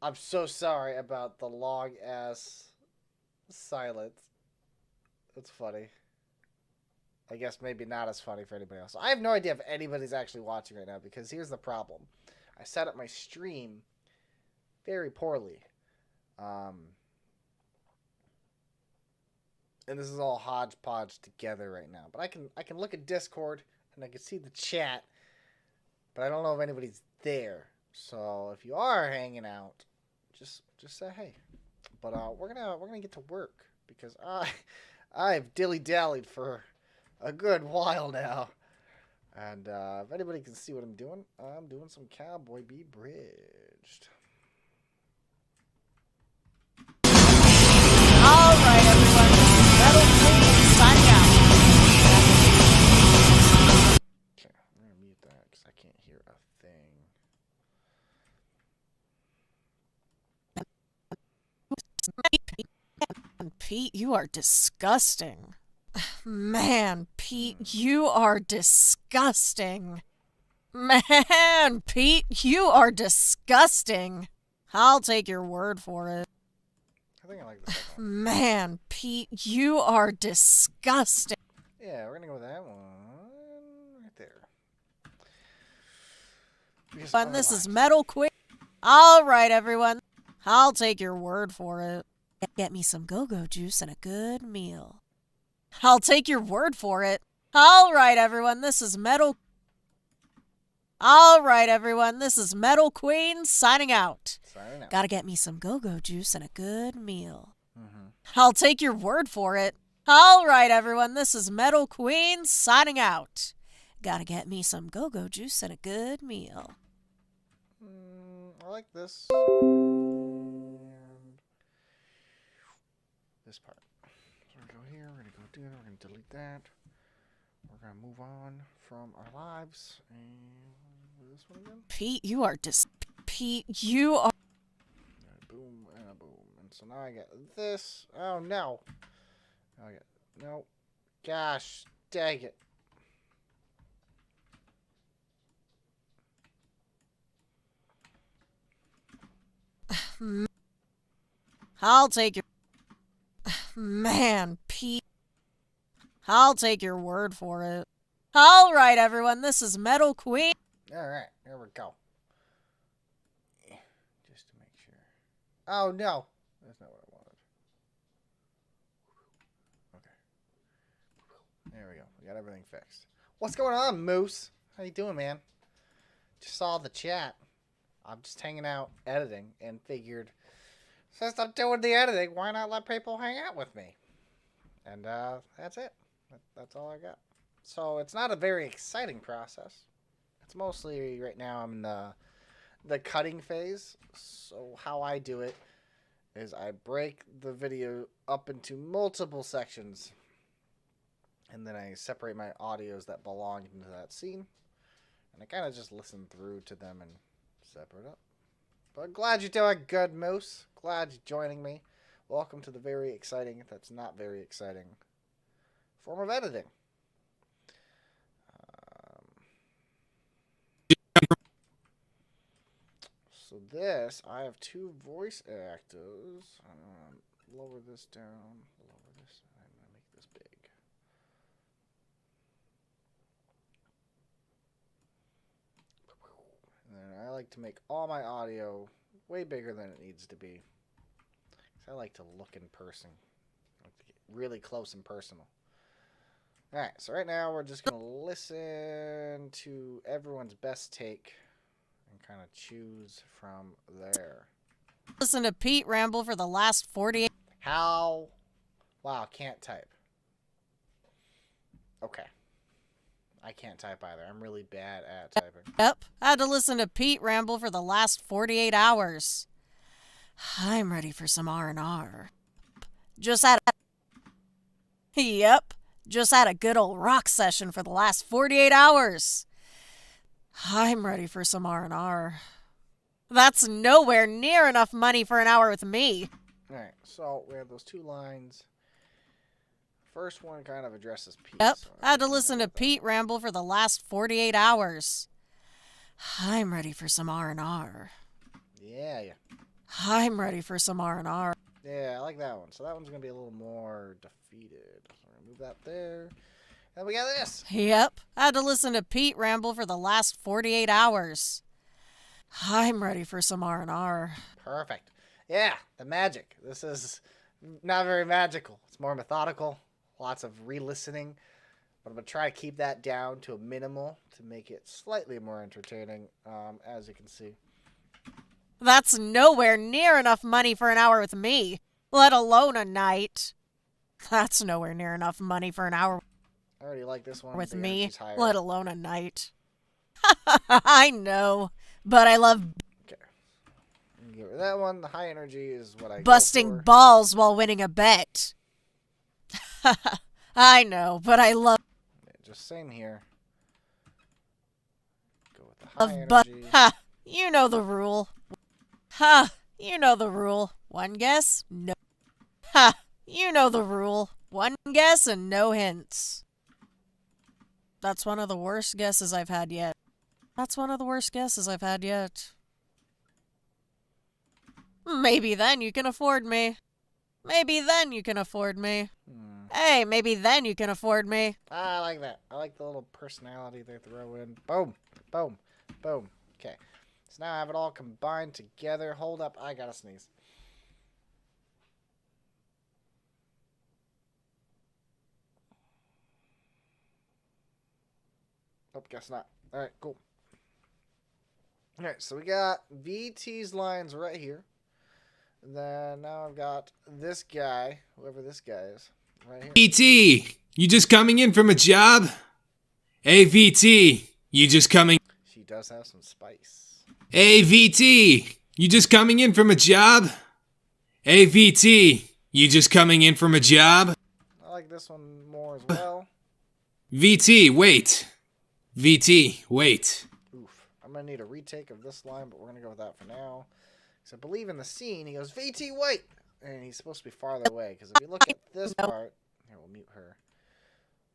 I'm so sorry about the long ass silence. It's funny. I guess maybe not as funny for anybody else. I have no idea if anybody's actually watching right now because here's the problem. I set up my stream very poorly. And this is all hodgepodge together right now. But I can look at Discord and I can see the chat, but I don't know if anybody's there. So if you are hanging out, just say hey. But we're gonna get to work because I've dilly-dallied for a good while now. And if anybody can see what I'm doing some Cowboy Be Bridged. All right, everyone. Metal Queen signing out. Okay, I'm gonna mute that because I can't hear a thing. Pete, you are disgusting. Man, Pete, you are disgusting. Man, Pete, you are disgusting. I'll take your word for it. I think I like the second one. Man, Pete, you are disgusting. Yeah, we're gonna go with that one right there. Because And this is Metal Queen. All right, everyone. I'll take your word for it. Get me some go-go juice and a good meal. I'll take your word for it. All right, everyone. This is Metal. All right, everyone. This is Metal Queen signing out. Signing out. Gotta get me some go-go juice and a good meal. Mm-hmm. I'll take your word for it. All right, everyone. This is Metal Queen signing out. Gotta get me some go-go juice and a good meal. I like this. And this part. So we're gonna go here. We're gonna go do that. We're gonna delete that. We're gonna move on from our lives. And this one again. Pete, you are Pete, you are. And a boom and a boom. And so now I get this. Oh no. Now I get no. Gosh, dang it. I'll take your. Man, Pete. I'll take your word for it. All right, everyone. This is Metal Queen. All right, here we go. Just to make sure. Oh no, that's not what I wanted. Okay. There we go. We got everything fixed. What's going on, Moose? How you doing, man? Just saw the chat. I'm just hanging out editing and figured since I'm doing the editing, why not let people hang out with me? And that's it. That's all I got. So it's not a very exciting process. It's mostly right now I'm in the cutting phase. So how I do it is I break the video up into multiple sections. And then I separate my audios that belong into that scene. And I kind of just listen through to them and separate up. But glad you're doing good, Moose. Glad you're joining me. Welcome to the very exciting, that's not very exciting, form of editing. So this, I have two voice actors. Lower this down. Lower this. I'm going to make this big. And then I like to make all my audio way bigger than it needs to be. I like to look in person. I like to get really close and personal. Alright, so right now we're just going to listen to everyone's best take and kind of choose from there. Listen to Pete ramble for the last 48. How? Wow, can't type. Okay. I can't type either. I'm really bad at typing. Yep, I had to listen to Pete ramble for the last 48 hours. I'm ready for some R&R. Just had a good old rock session for the last 48 hours. I'm ready for some R&R. That's nowhere near enough money for an hour with me. Alright, so we have those two lines. First one kind of addresses Pete. Yep, So I had to listen to Pete ramble for the last 48 hours. I'm ready for some R&R. Yeah. I'm ready for some R&R. Yeah, I like that one. So that one's going to be a little more defeated. So we're going to move that there. And we got this. Yep, I had to listen to Pete ramble for the last 48 hours. I'm ready for some R&R. Perfect. Yeah, the magic. This is not very magical. It's more methodical. Lots of re-listening. But I'm going to try to keep that down to a minimal to make it slightly more entertaining, as you can see. That's nowhere near enough money for an hour with me, let alone a night. That's nowhere near enough money for an hour I already like this one. with The me, energy's higher. let alone a night. I know, but I love Okay. Get rid of that one. The high energy is what I busting go for. balls while winning a bet. I know, but I love Yeah, just same here. Go with the high energy. Ha! You know the rule. Ha! You know the rule. One guess? No. Ha! You know the rule. One guess and no hints. That's one of the worst guesses I've had yet. That's one of the worst guesses I've had yet. Maybe then you can afford me. Maybe then you can afford me. Hey, maybe then you can afford me. I like that. I like the little personality they throw in. Boom. Boom. Boom. Okay. So now I have it all combined together. Hold up. I gotta sneeze. Oh, guess not. Alright, cool. Alright, so we got VT's lines right here. And then now I've got this guy, whoever this guy is, right here. VT, you just coming in from a job? Hey, VT, you just coming... She does have some spice. Hey, VT, you just coming in from a job? Hey, VT, you just coming in from a job? I like this one more as well. VT, wait. VT, wait. Oof. I'm going to need a retake of this line, but we're going to go with that for now. Because I believe in the scene, he goes, VT, wait! And he's supposed to be farther away. Because if you look at this part... Here, we'll mute her.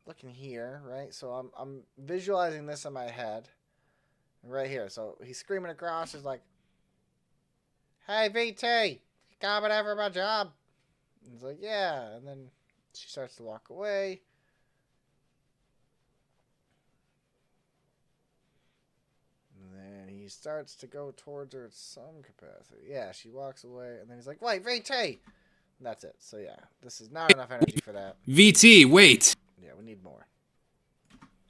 Looking here, right? So I'm visualizing this in my head. Right here. So he's screaming across. He's like, hey, VT! You coming over my job? And he's like, yeah. And then she starts to walk away. And then he starts to go towards her at some capacity. Yeah, she walks away. And then he's like, wait, VT! And that's it. So yeah, this is not enough energy for that. VT, wait. Yeah, we need more.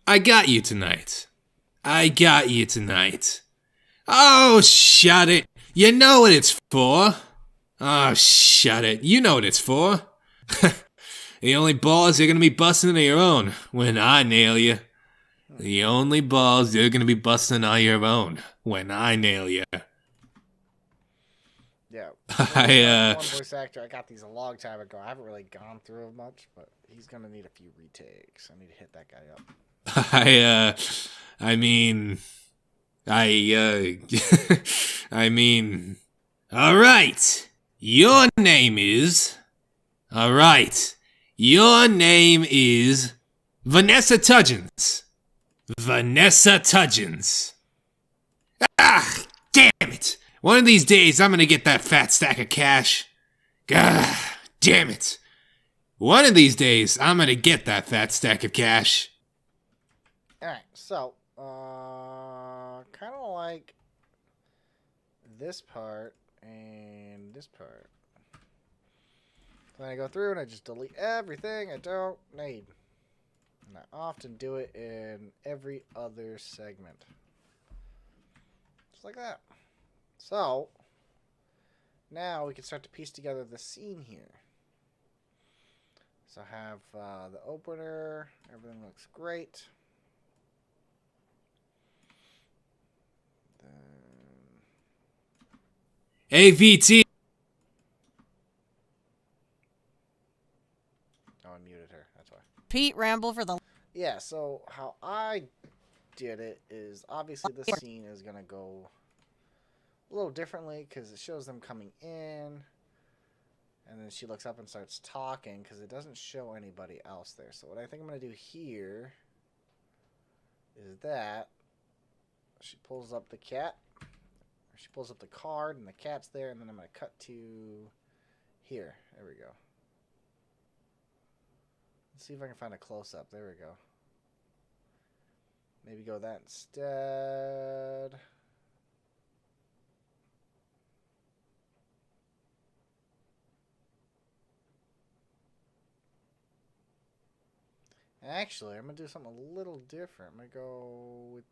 I got you tonight. I got you tonight. Oh, shut it. You know what it's for. Oh, shut it. You know what it's for. The only balls you're gonna be busting are your own when I nail you. The only balls you're gonna be busting are your own when I nail you. Yeah. I, One voice actor, I got these a long time ago. I haven't really gone through them much, but he's going to need a few retakes. I need to hit that guy up. I mean, alright. Your name is Vanessa Tudgens. Vanessa Tudgens. Ah, damn it. One of these days, I'm gonna get that fat stack of cash. God damn it. One of these days, I'm gonna get that fat stack of cash. Alright, so, kind of like this part and this part. Then I go through and I just delete everything I don't need. And I often do it in every other segment. Just like that. So, now we can start to piece together the scene here. So I have the opener. Everything looks great. Hey, VT. Oh, I muted her. That's why. Pete ramble for the... Yeah, so how I did it is obviously the scene is going to go a little differently because it shows them coming in. And then she looks up and starts talking because it doesn't show anybody else there. So what I think I'm going to do here is that she pulls up the cat. She pulls up the card and the cat's there, and then I'm going to cut to here. There we go. Let's see if I can find a close-up. There we go. Maybe go that instead. Actually, I'm going to do something a little different. I'm going to go with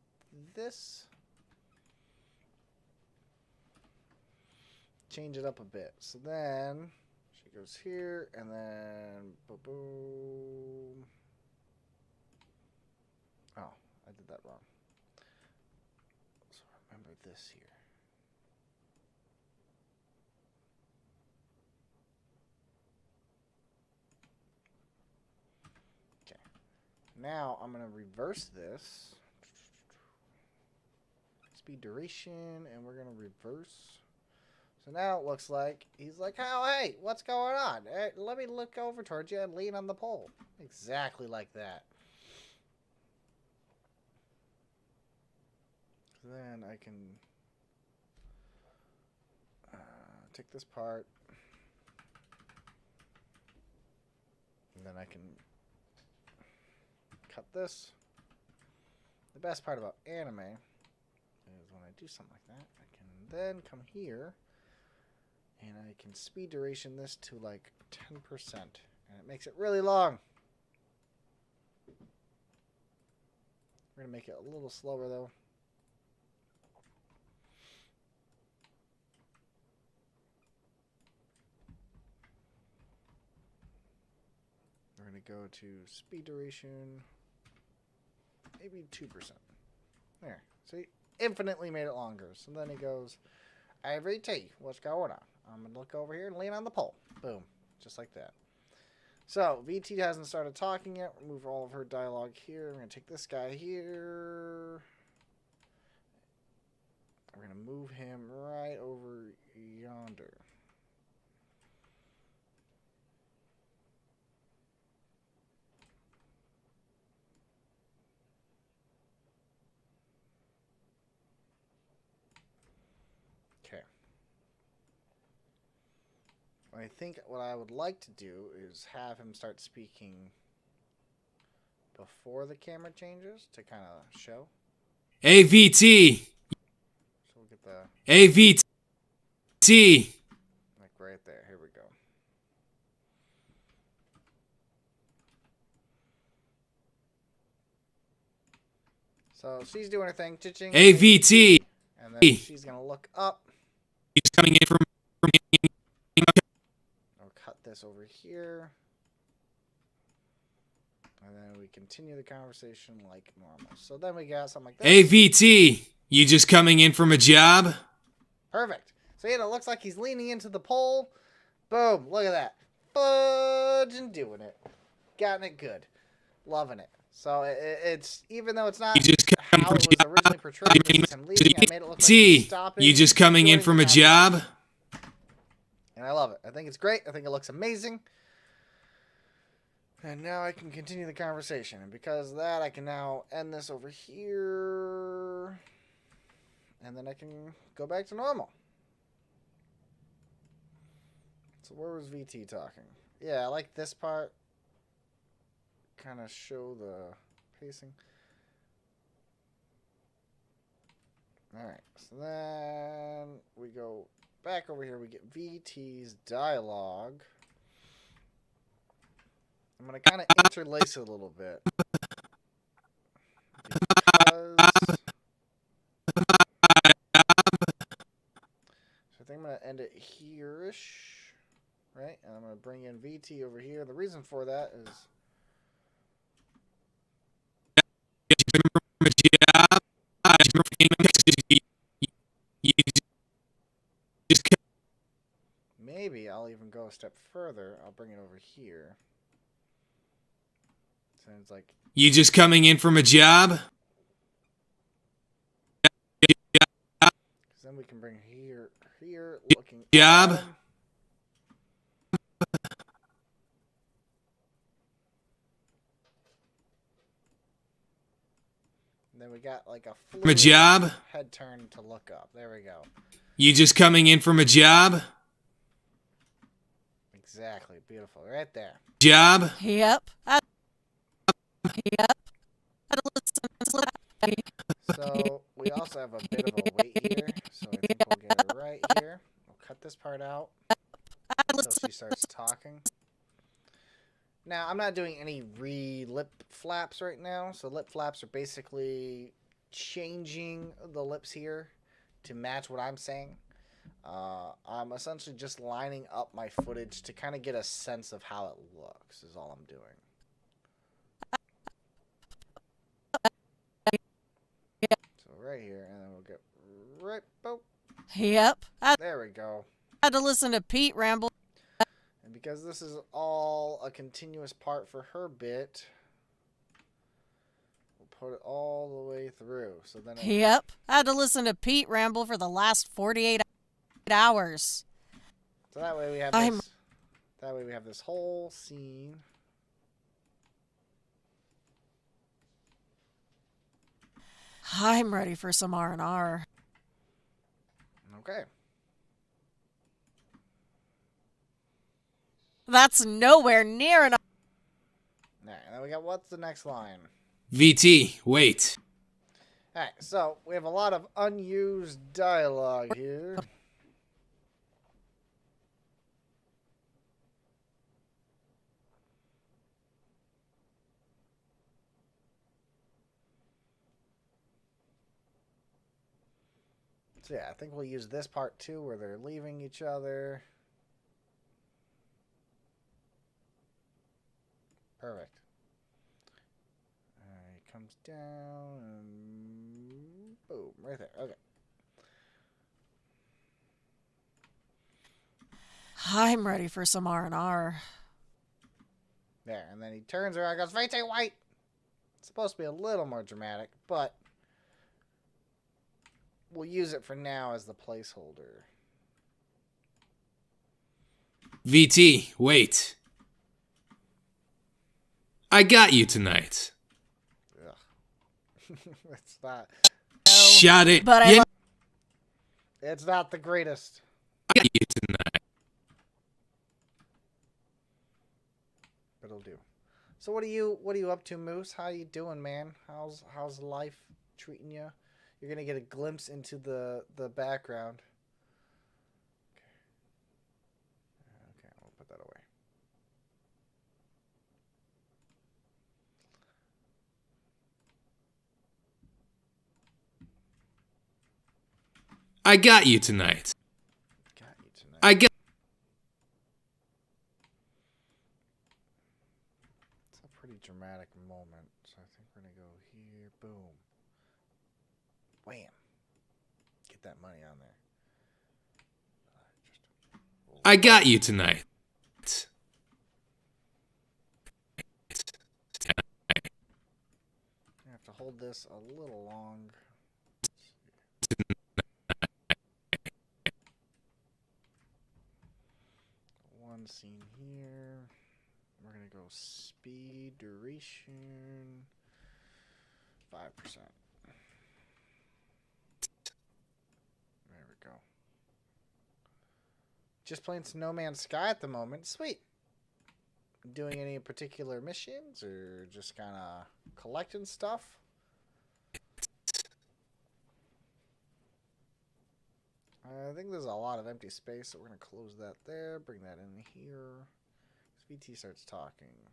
this. Change it up a bit. So then she goes here, and then boom, boom. Oh, I did that wrong. So remember this here. Okay. Now I'm going to reverse this. Speed duration, and we're going to reverse. So now it looks like he's like, oh, hey, what's going on? Hey, let me look over towards you and lean on the pole. Exactly like that. Then I can take this part. And then I can cut this. The best part about anime is when I do something like that, I can then come here. And I can speed duration this to like 10%. And it makes it really long. We're going to make it a little slower though. We're going to go to speed duration. Maybe 2%. There. See? Infinitely made it longer. So then he goes, Ivory T, what's going on? I'm going to look over here and lean on the pole. Boom. Just like that. So, VT hasn't started talking yet. Remove all of her dialogue here. I'm going to take this guy here. We're going to move him right over yonder. Okay. I think what I would like to do is have him start speaking before the camera changes to kind of show. AVT. So we'll get the AVT. like right there. Here we go. So she's doing her thing. Cha-ching, AVT. and then she's gonna look up. He's coming in from. I'll cut this over here. And then we continue the conversation like normal. So then we got something like this. AVT. You just coming in from a job? Perfect. So yeah, it looks like he's leaning into the pole. Boom. Look at that. Fudging doing it. Gotten it good. Loving it. So it's, even though it's not You just how it was originally portrayed, which is him leaving, I made it look like he's stopping. You just coming in from a job? And I love it. I think it's great. I think it looks amazing. And now I can continue the conversation. And because of that, I can now end this over here. And then I can go back to normal. So where was VT talking? Yeah, I like this part. Kind of show the pacing. Alright, so then we go back over here. We get VT's dialogue. I'm going to kind of interlace it a little bit. Because... So I think I'm going to end it here-ish. Right? And I'm going to bring in VT over here. The reason for that is... Maybe I'll even go a step further. I'll bring it over here. Sounds like... You just coming in from a job? Because then we can bring here, looking... Job? And then we got like a From a job? head turn to look up. There we go. You just coming in from a job? Exactly. Beautiful. Right there. Job? Yep. Yep. So we also have a bit of a wait here. So I think we'll get it right here. We'll cut this part out until she starts talking. Now, I'm not doing any lip flaps right now. So lip flaps are basically changing the lips here to match what I'm saying. I'm essentially just lining up my footage to kind of get a sense of how it looks is all I'm doing. So right here, and then we'll get right, boop. Yep. There we go. I had to listen to Pete ramble. And because this is all a continuous part for her bit, we'll put it all the way through. So then Yep. I had to listen to Pete ramble for the last 48 hours. So that way we have this. That way we have this whole scene. I'm ready for some R&R. Okay. That's nowhere near enough. Alright, and then we got what's the next line? VT, wait. Alright, so we have a lot of unused dialogue here. So yeah, I think we'll use this part too, where they're leaving each other. Perfect. Alright, he comes down and boom, right there. Okay. I'm ready for some R&R. There, and then he turns around and goes, "Vete white!" It's supposed to be a little more dramatic, but we'll use it for now as the placeholder. VT, wait. I got you tonight. Ugh. It's not. Shut it. But You It's not the greatest. got you tonight. But it'll do. So what are you up to, Moose? How you doing, man? How's life treating you? You're gonna get a glimpse into the background. Okay, I'll put that away. I got you tonight. Got you tonight. I got. It's a pretty dramatic moment, so I think we're gonna go here. Boom. Wham. Get that money on there. I got you tonight. I have to hold this a little long. One scene here. We're gonna go speed duration 5%. There we go. Just playing some No Man's Sky at the moment. Sweet. Doing any particular missions or just kind of collecting stuff? I think there's a lot of empty space, so we're going to close that there, bring that in here. VT starts talking.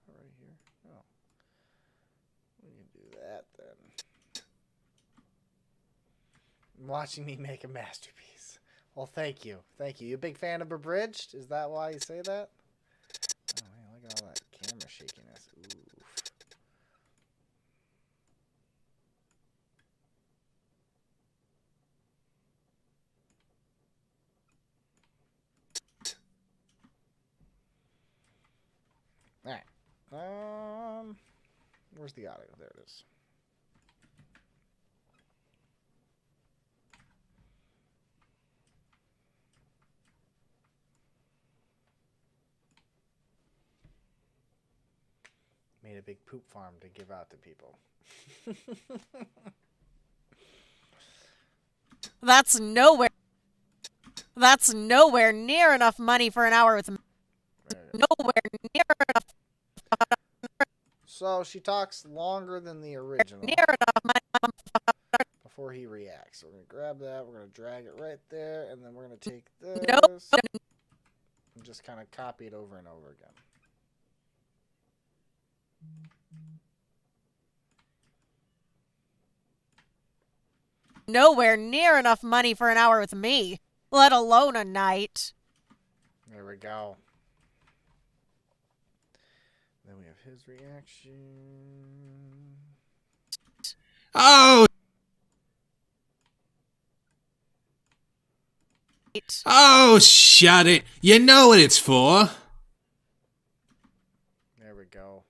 Right here. Oh. We can do that then. Watching me make a masterpiece. Well, thank you. Thank you. You a big fan of Abridged? Is that why you say that? Oh, man, look at all that camera shakiness. Oof. Alright. Where's the audio? There it is. made a big poop farm to give out to people. That's nowhere near enough money for an hour with me. Nowhere near enough. So she talks longer than the original. Near enough money. Before he reacts. So we're going to grab that. We're going to drag it right there. And then we're going to take this. Nope. And just kind of copy it over and over again. Nowhere near enough money for an hour with me, let alone a night. There we go. Then we have his reaction. Oh! Oh, shut it. You know what it's for. There we go.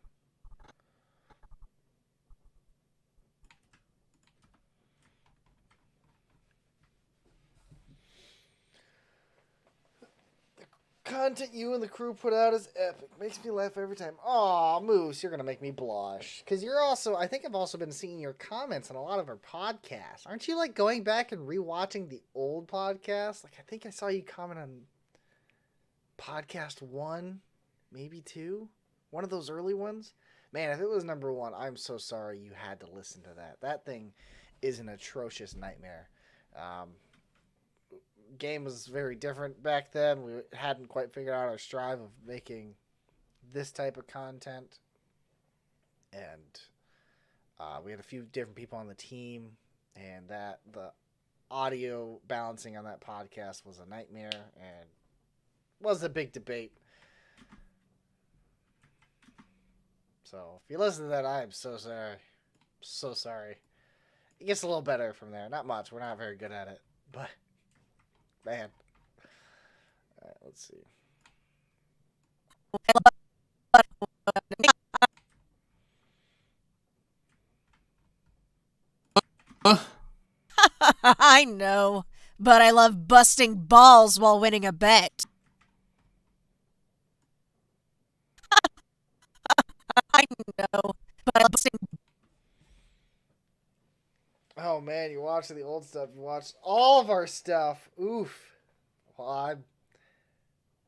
Content you and the crew put out is epic. Makes me laugh every time. Aw, Moose, you're going to make me blush. Because you're also, I think I've also been seeing your comments on a lot of our podcasts. Aren't you like going back and rewatching the old podcasts? Like, I think I saw you comment on podcast 1, maybe 2. One of those early ones. Man, if it was number 1, I'm so sorry you had to listen to that. That thing is an atrocious nightmare. Game was very different back then. We hadn't quite figured out our strive of making this type of content. And we had a few different people on the team. And that the audio balancing on that podcast was a nightmare. And was a big debate. So if you listen to that, I am so sorry. So sorry. It gets a little better from there. Not much. We're not very good at it. But, man. Alright, let's see. I know, but I love busting balls while winning a bet. I know, but I'm busting. Oh man, you're watching the old stuff. You watched all of our stuff. Oof. Well, I'm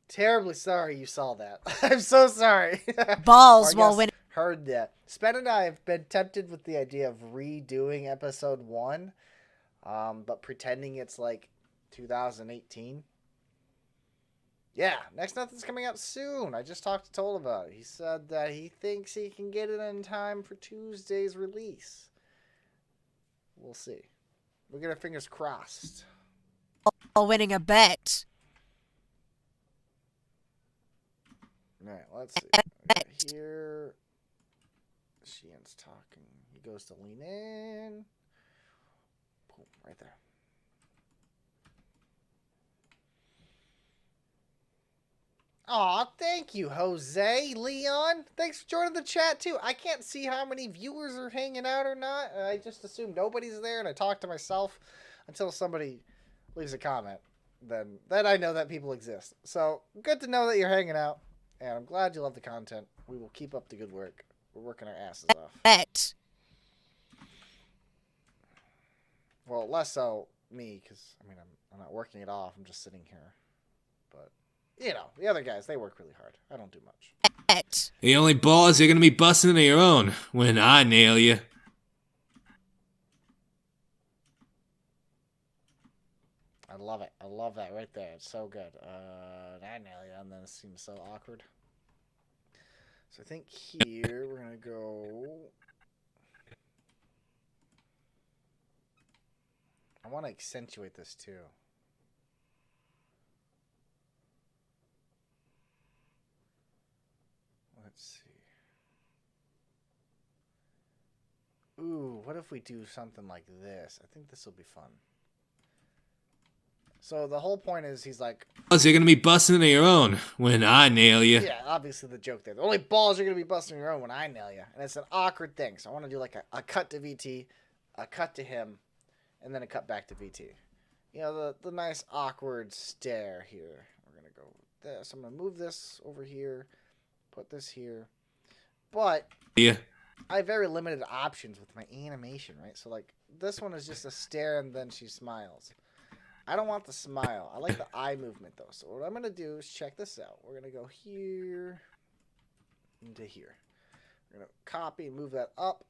terribly sorry you saw that. I'm so sorry. Balls Or I while guess winning. heard that. Spen and I have been tempted with the idea of redoing episode 1, but pretending it's like 2018. Yeah, Next Nothing's coming out soon. I just talked to Toll about it. He said that he thinks he can get it in time for Tuesday's release. We'll see. We'll get our fingers crossed. While winning a bet. Alright, let's see. I got here. Sheehan's talking. He goes to lean in. Boom, right there. Aw, thank you, Jose. Leon, thanks for joining the chat, too. I can't see how many viewers are hanging out or not. I just assume nobody's there, and I talk to myself until somebody leaves a comment. Then I know that people exist. So, good to know that you're hanging out, and I'm glad you love the content. We will keep up the good work. We're working our asses off. Bet. Well, less so me, because, I mean, I'm not working it off. I'm just sitting here. But... you know, the other guys, they work really hard. I don't do much. Bet. The only balls you're gonna be busting into your own when I nail you. I love it. I love that right there. It's so good. I nail you, and then it seems so awkward. So I think here we're gonna go. I want to accentuate this too. Let's see. Ooh, what if we do something like this? I think this will be fun. So the whole point is he's like... balls you're gonna be busting into your own when I nail you. yeah, obviously the joke there. The only balls you're going to be busting your own when I nail you. And it's an awkward thing. So I want to do like a cut to VT, a cut to him, and then a cut back to VT. You know, the nice awkward stare here. We're going to go with this. I'm going to move this over here, put this here. But Yeah. I have very limited options with my animation, right? So, like, this one is just a stare and then she smiles. I don't want the smile. I like the eye movement, though. So what I'm going to do is check this out. We're going to go here into here. We're going to copy and move that up.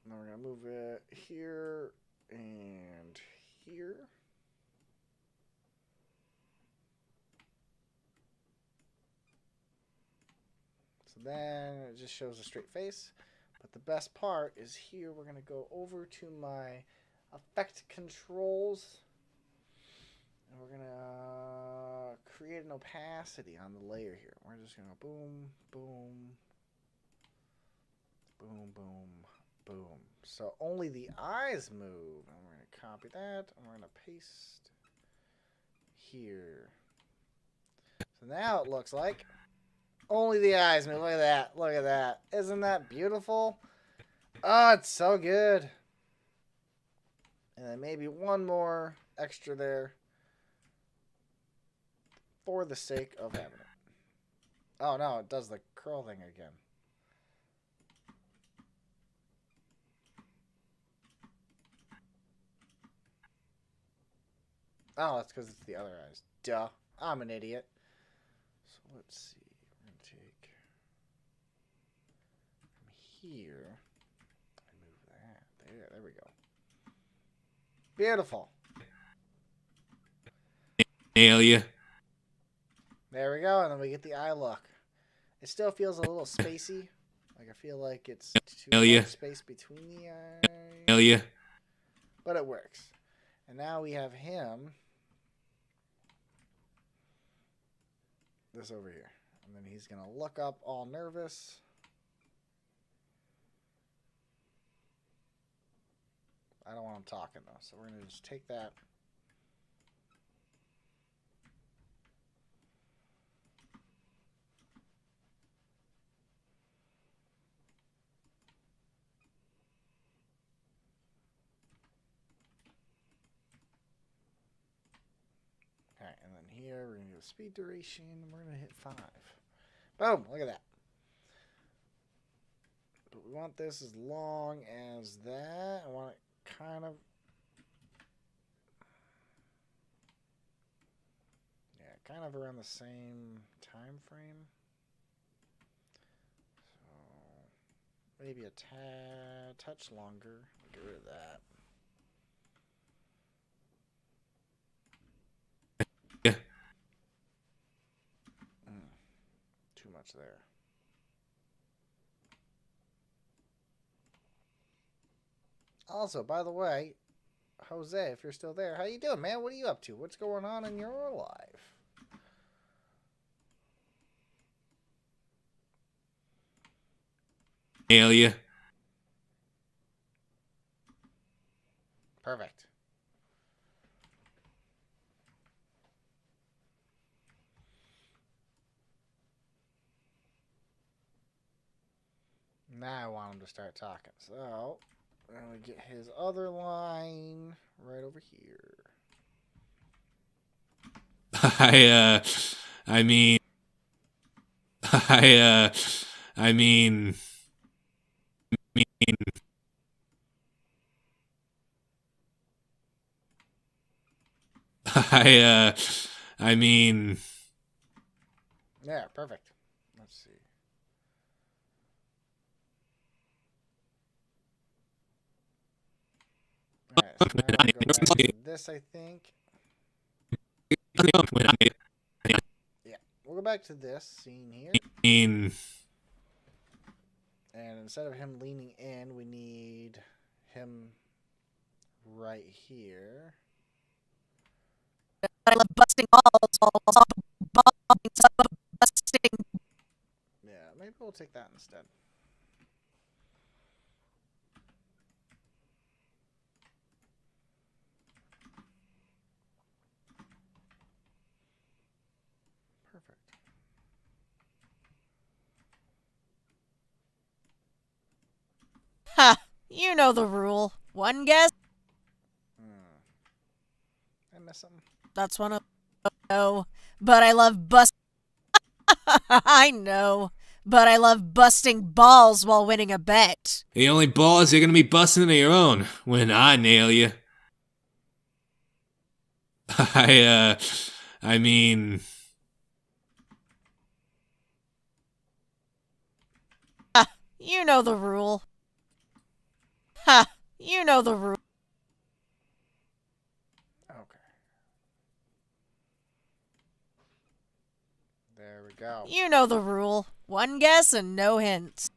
And then we're going to move it here and here. So then it just shows a straight face. But the best part is here. We're going to go over to my effect controls. And we're going to create an opacity on the layer here. We're just going to go boom, boom, boom, boom, boom. So only the eyes move. And we're going to copy that. And we're going to paste here. So now it looks like only the eyes move. Look at that. Look at that. Isn't that beautiful? Oh, it's so good. And then maybe one more extra there for the sake of having it. Oh, no. It does the curl thing again. Oh, that's because it's the other eyes. Duh. I'm an idiot. So let's see. We're going to take from here and move that. There we go. Beautiful. Nail ya. There we go. And then we get the eye look. It still feels a little spacey. Like I feel like it's too much space between the eyes. Nail ya. But it works. And now we have him. This over here. And then he's going to look up all nervous. I don't want him talking, though. So we're going to just take that. Okay, and then here we're going to do a speed duration. And we're going to hit 5. Boom! Look at that. But we want this as long as that. I want it kind of... yeah, kind of around the same time frame. So maybe a touch longer. Get rid of that. Yeah. Too much there. Also, by the way, Jose, if you're still there, how you doing, man? What are you up to? What's going on in your life? Nail ya. Perfect. Now I want him to start talking. So, we're going to get his other line right over here. I mean, I mean, I mean, Yeah, perfect. Let's see. Alright, so now we go back to this, I think. Yeah, we'll go back to this scene here. And instead of him leaning in, we need him right here. I love busting balls. Busting. Yeah, maybe we'll take that instead. Perfect. Ha! You know the rule. One guess? I miss something. That's one of... no. But I love bust... I know. but I love busting balls while winning a bet. The only balls you're gonna be busting are your own when I nail you. I mean... Ha, you know the rule. Ha, you know the rule. Okay. There we go. You know the rule. One guess and no hints.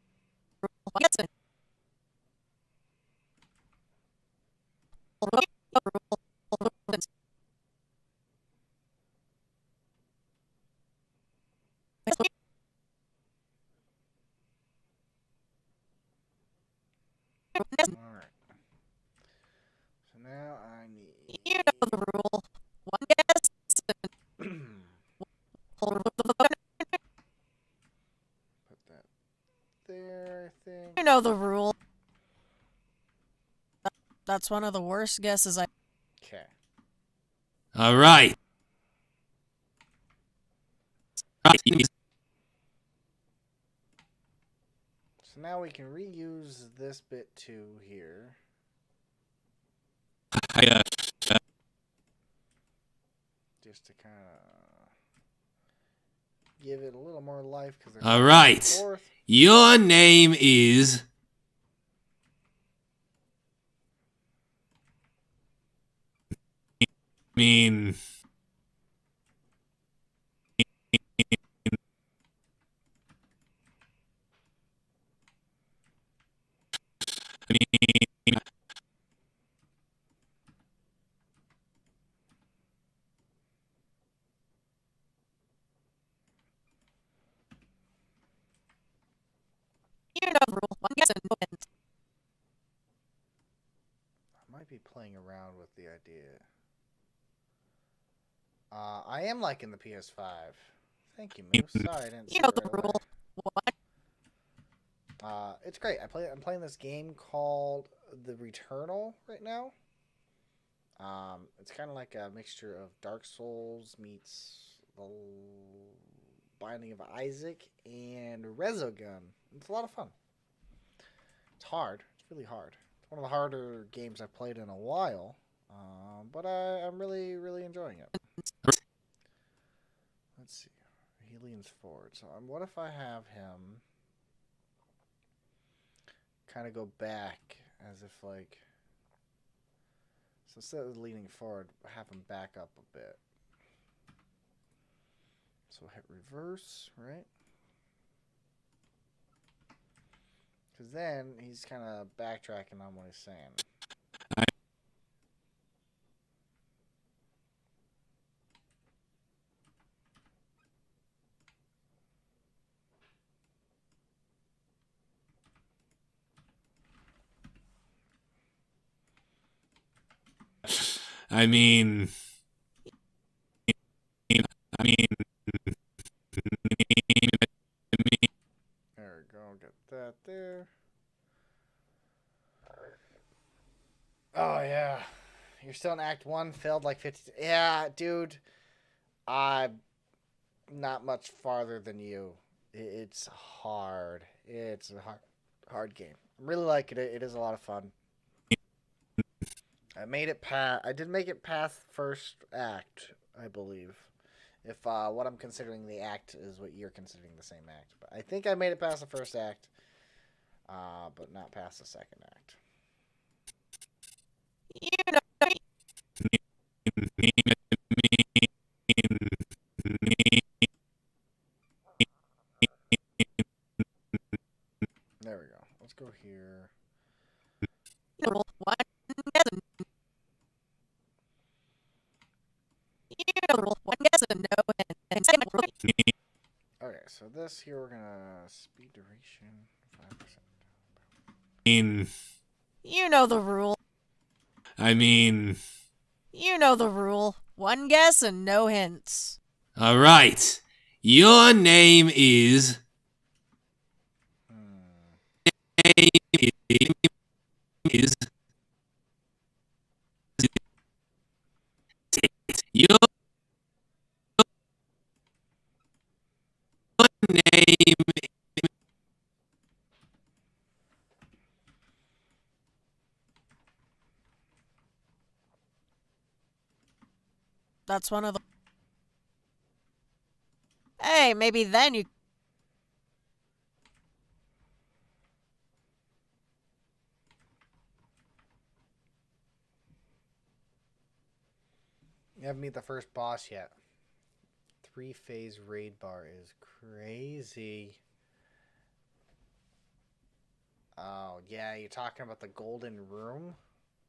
One guess and Alright. So now I need... you know the rule. One guess and Put that there, I think. you know the rule. That's one of the worst guesses I... Okay. All right. So now we can reuse this bit too here. Just to kind of give it a little more life. All right. Your name is... You know the rule. One guess and no hints. I might be playing around with the idea. I am liking the PS5. Thank you, Moose. Sorry, I didn't. You know the rule. One. It's great. I'm playing this game called The Returnal right now. It's kind of like a mixture of Dark Souls meets the Binding of Isaac and Resogun. It's a lot of fun. It's hard. It's really hard. It's one of the harder games I've played in a while. But I'm really, really enjoying it. Let's see. He leans forward. So what if I have him kind of go back as if like... So instead of leaning forward, have him back up a bit. So hit reverse, right? Because then he's kind of backtracking on what he's saying. I mean... There we go. Get that there. Oh, yeah. You're still in Act 1. Failed like 50... Yeah, dude. I'm not much farther than you. It's hard. It's a hard game. I'm really liking it. It is a lot of fun. I made it past... I did make it past first act, I believe. If what I'm considering the act is what you're considering the same act. But I think I made it past the first act, but not past the second act. You know. There we go. Let's go here. One guess and you know the rule. One guess and no hints. Okay, so this here we're gonna speed duration 5%. You know the rule. I mean... You know the rule. One guess and no hints. All right. Your name is... Your name That's one of the... Hey, maybe then you... You haven't meet the first boss yet. 3-phase raid bar is crazy. Oh, yeah, you're talking about the golden room?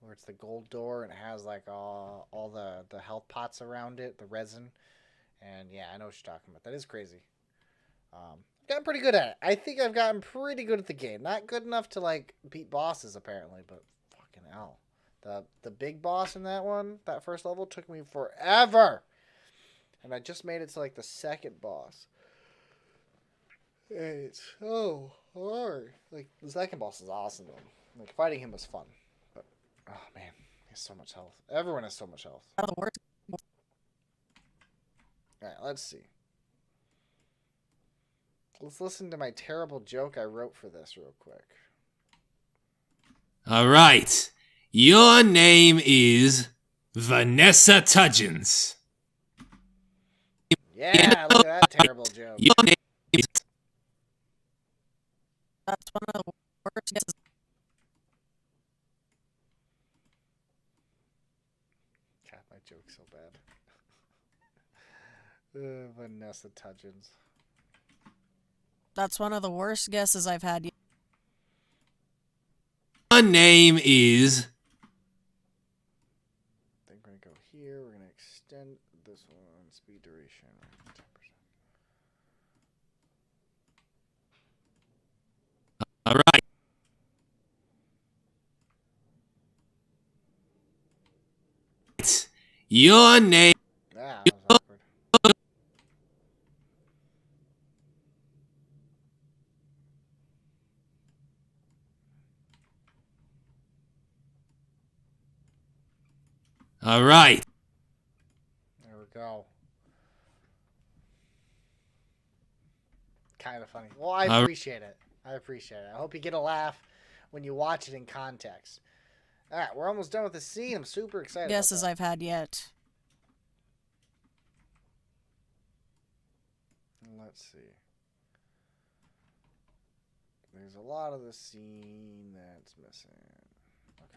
Where it's the gold door and it has like all the health pots around it, the resin. And yeah, I know what you're talking about. That is crazy. Gotten pretty good at it. I think I've gotten pretty good at the game. Not good enough to like beat bosses apparently, but fucking hell. The big boss in that one, that first level, took me forever. And I just made it to like the second boss. And it's so hard. Like the second boss is awesome though. Like fighting him was fun. But oh man, he has so much health. Everyone has so much health. Alright, let's see. Let's listen to my terrible joke I wrote for this real quick. All right. Your name is Vanessa Tudgens. Yeah, look at that terrible joke. Your name is... That's one of the worst guesses. God, my joke's so bad. Vanessa Tudgens. That's one of the worst guesses I've had yet. Your name is... I think we're going to go here. We're going to extend this one. Speed duration. 10%. All right. Your name... Ah, that was awkward. All right. There we go. Kind of funny. Well, I appreciate it. I appreciate it. I hope you get a laugh when you watch it in context. All right, we're almost done with the scene. I'm super excited. Guesses I've had yet. Let's see. There's a lot of the scene that's missing. Okay.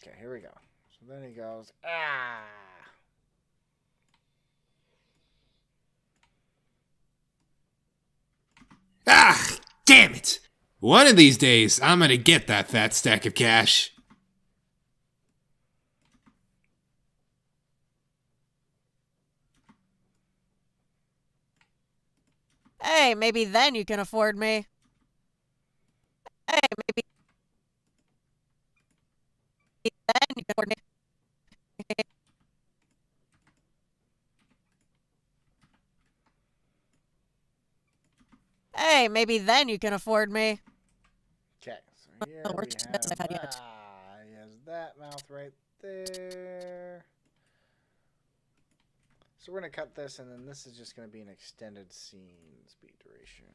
Okay, here we go. So then he goes, ah. Ah, damn it. One of these days, I'm gonna get that fat stack of cash. Hey, maybe then you can afford me. Hey, maybe then you can afford me. Hey, maybe then you can afford me. Okay, so here we have he has that mouth right there. So we're going to cut this, and then this is just going to be an extended scene speed duration.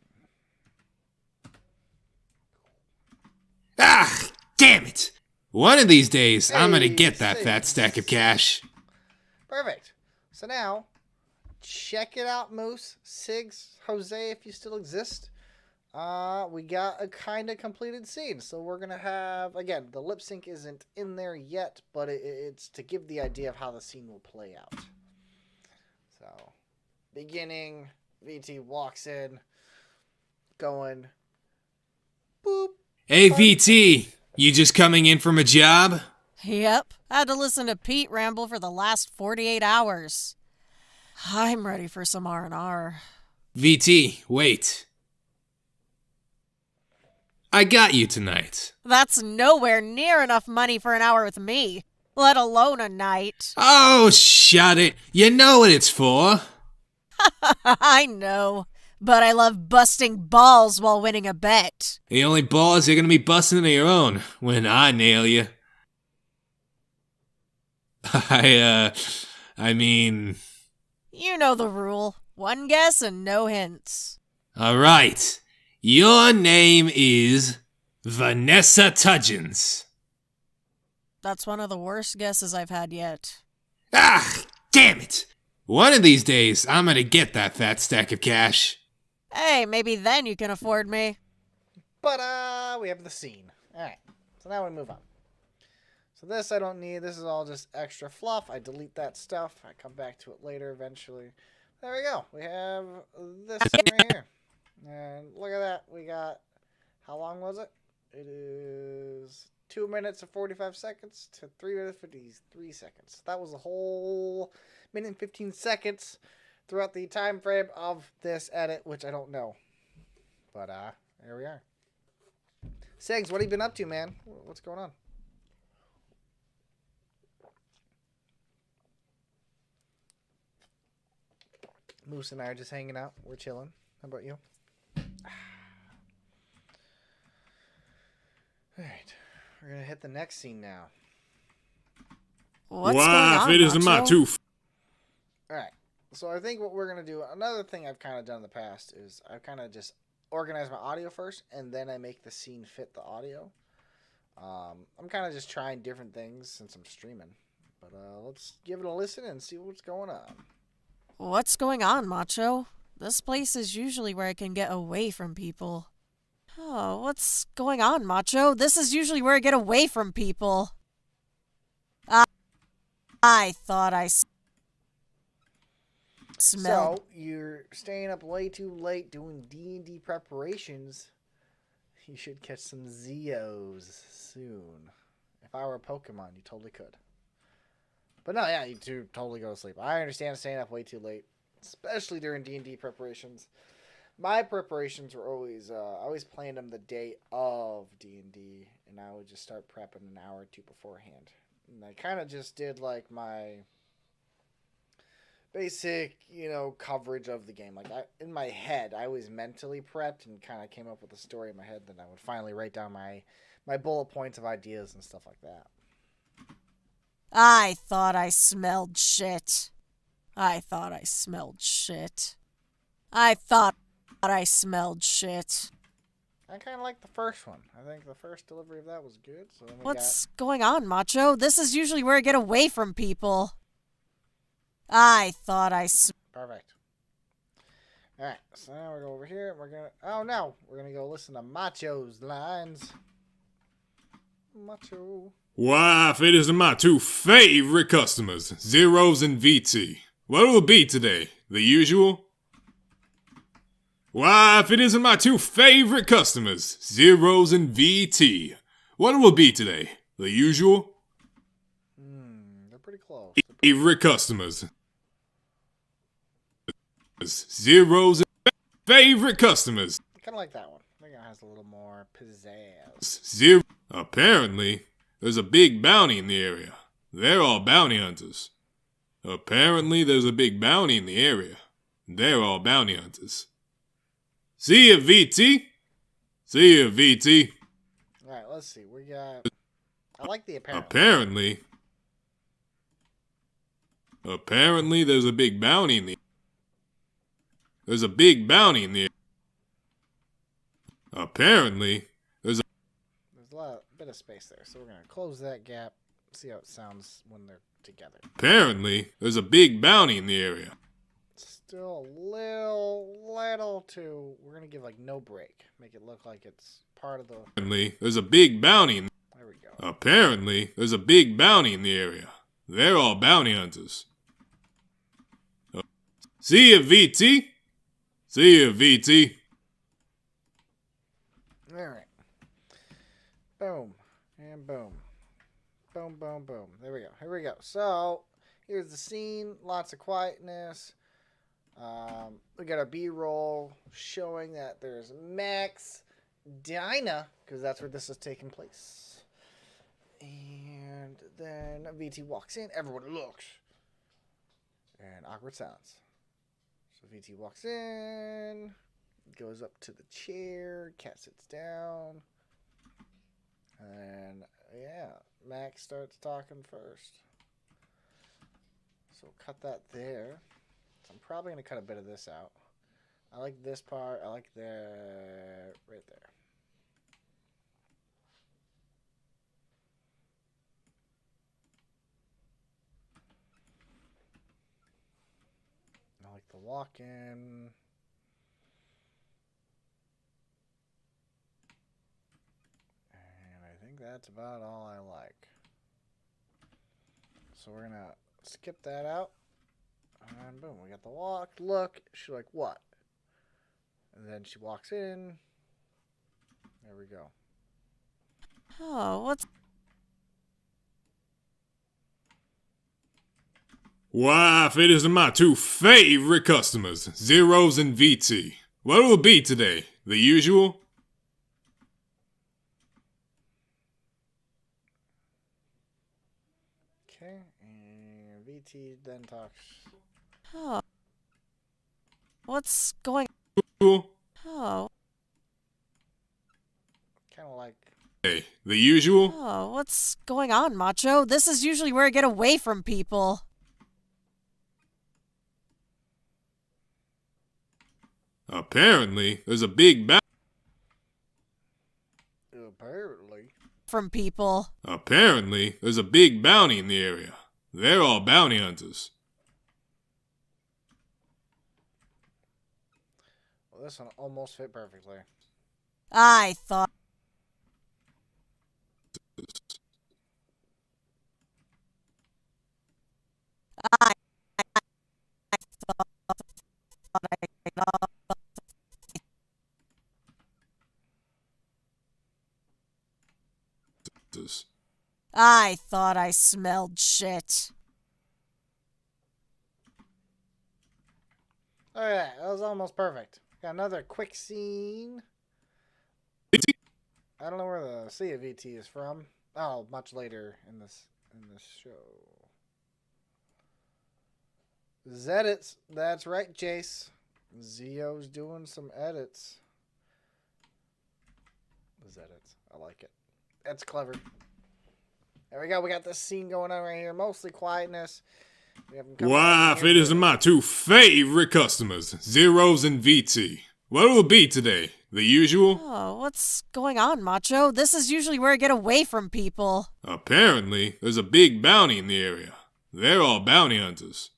Ah, damn it. One of these days, I'm gonna Hey, get that say- fat stack of cash. Perfect. So now, check it out, Moose, Sigs, Jose, if you still exist. We got a kind of completed scene. So we're going to have, again, the lip sync isn't in there yet, but it's to give the idea of how the scene will play out. So, beginning, VT walks in, going, boop. Hey, VT, you just coming in from a job? Yep, had to listen to Pete ramble for the last 48 hours. I'm ready for some R&R. VT, wait. I got you tonight. That's nowhere near enough money for an hour with me, let alone a night. Oh, shut it. You know what it's for. I know, but I love busting balls while winning a bet. The only balls you're gonna be busting are your own when I nail you. I mean... You know the rule. One guess and no hints. Alright. Your name is Vanessa Tudgens. That's one of the worst guesses I've had yet. Ah, damn it! One of these days, I'm gonna get that fat stack of cash. Hey, maybe then you can afford me. But, we have the scene. Alright, so now we move on. So this I don't need. This is all just extra fluff. I delete that stuff. I come back to it later eventually. There we go. We have this scene right here. And look at that. We got, how long was it? It is 2 minutes and 45 seconds to 3 minutes and 53 seconds. That was a whole minute and 15 seconds throughout the time frame of this edit, which I don't know. But, there we are. Segs, what have you been up to, man? What's going on? Moose and I are just hanging out. We're chilling. How about you? Alright. We're going to hit the next scene now. What's going on, it is my Macho? tooth. Alright. So I think what we're going to do, another thing I've kind of done in the past is I've kind of just organized my audio first, and then I make the scene fit the audio. I'm kind of just trying different things since I'm streaming. But let's give it a listen and see what's going on. What's going on, Macho? This place is usually where I can get away from people. Oh, what's going on, Macho? This is usually where I get away from people. I thought I smelled. So, you're staying up way too late doing D&D preparations. You should catch some Zeos soon. If I were a Pokemon, you totally could. But no, yeah, you do totally go to sleep. I understand staying up way too late, especially during D&D preparations. My preparations were always, I always planned them the day of D&D, and I would just start prepping an hour or two beforehand. And I kind of just did, like, my basic, coverage of the game. Like, in my head, I was mentally prepped and kind of came up with a story in my head. Then I would finally write down my bullet points of ideas and stuff like that. I thought I smelled shit. I thought I smelled shit. I thought I smelled shit. I kind of like the first one. I think the first delivery of that was good. So then What's going on, Macho? This is usually where I get away from people. I thought I Perfect. Alright, so now we're going over here and we're going to... Oh, no. We're going to go listen to Macho's lines. Macho. Wife, it is my two favorite customers, Zeros and VT. What will it be today? The usual? Wife, it is my two favorite customers, Zeros and VT. What will it be today? The usual? They're pretty close. Favorite customers. Zeros and favorite customers. I kind of like that one. I think it has a little more pizzazz. Zero. Apparently, there's a big bounty in the area. They're all bounty hunters. Apparently, there's a big bounty in the area. They're all bounty hunters. See ya, VT. See ya, VT. Alright, let's see. We got... I like the apparent. Apparently, there's a big bounty in the... There's a big bounty in the... Apparently, there's a bit of space there, so we're going to close that gap, see how it sounds when they're together. Apparently, there's a big bounty in the area. Still a little too... We're going to give, like, no break. Make it look like it's part of the... Apparently, there's a big bounty in... There we go. Apparently, there's a big bounty in the area. They're all bounty hunters. See ya, VT. See ya, VT. Alright. Boom. And boom. Boom, boom, boom. There we go. Here we go. So, here's the scene. Lots of quietness. We got our B-roll showing that there's Max Dinah, because that's where this is taking place. And then VT walks in. Everyone looks. And awkward silence. So VT walks in, goes up to the chair, cat sits down, and yeah, Max starts talking first. So we'll cut that there. So I'm probably going to cut a bit of this out. I like this part. I like that right there. I like the walk-in. And I think that's about all I like. So we're going to skip that out. And boom, we got the walk. Look, she's like, what? And then she walks in. There we go. Oh, what's... Why, it is my two favorite customers, Zeros and VT. What will it be today? The usual? Okay, and VT then talks. Oh. What's going... Usual? Oh. Kind of like... Hey, the usual? Oh, what's going on, Macho? This is usually where I get away from people. Apparently, there's a big Apparently. From people. Apparently, there's a big bounty in the area. They're all bounty hunters. Well, this one almost fit perfectly. I thought... I thought I smelled shit. Alright, that was almost perfect. Got another quick scene. I don't know where the Sea of VT is from. Oh, much later in this show. Zedits. That's right, Jace. Zio's doing some edits. Zedits. I like it. That's clever. There we go. We got this scene going on right here. Mostly quietness. We haven't come Why, out here it is for- my two favorite customers, Zeros and VT. What will it be today? The usual? Oh, what's going on, Macho? This is usually where I get away from people. Apparently, there's a big bounty in the area. They're all bounty hunters.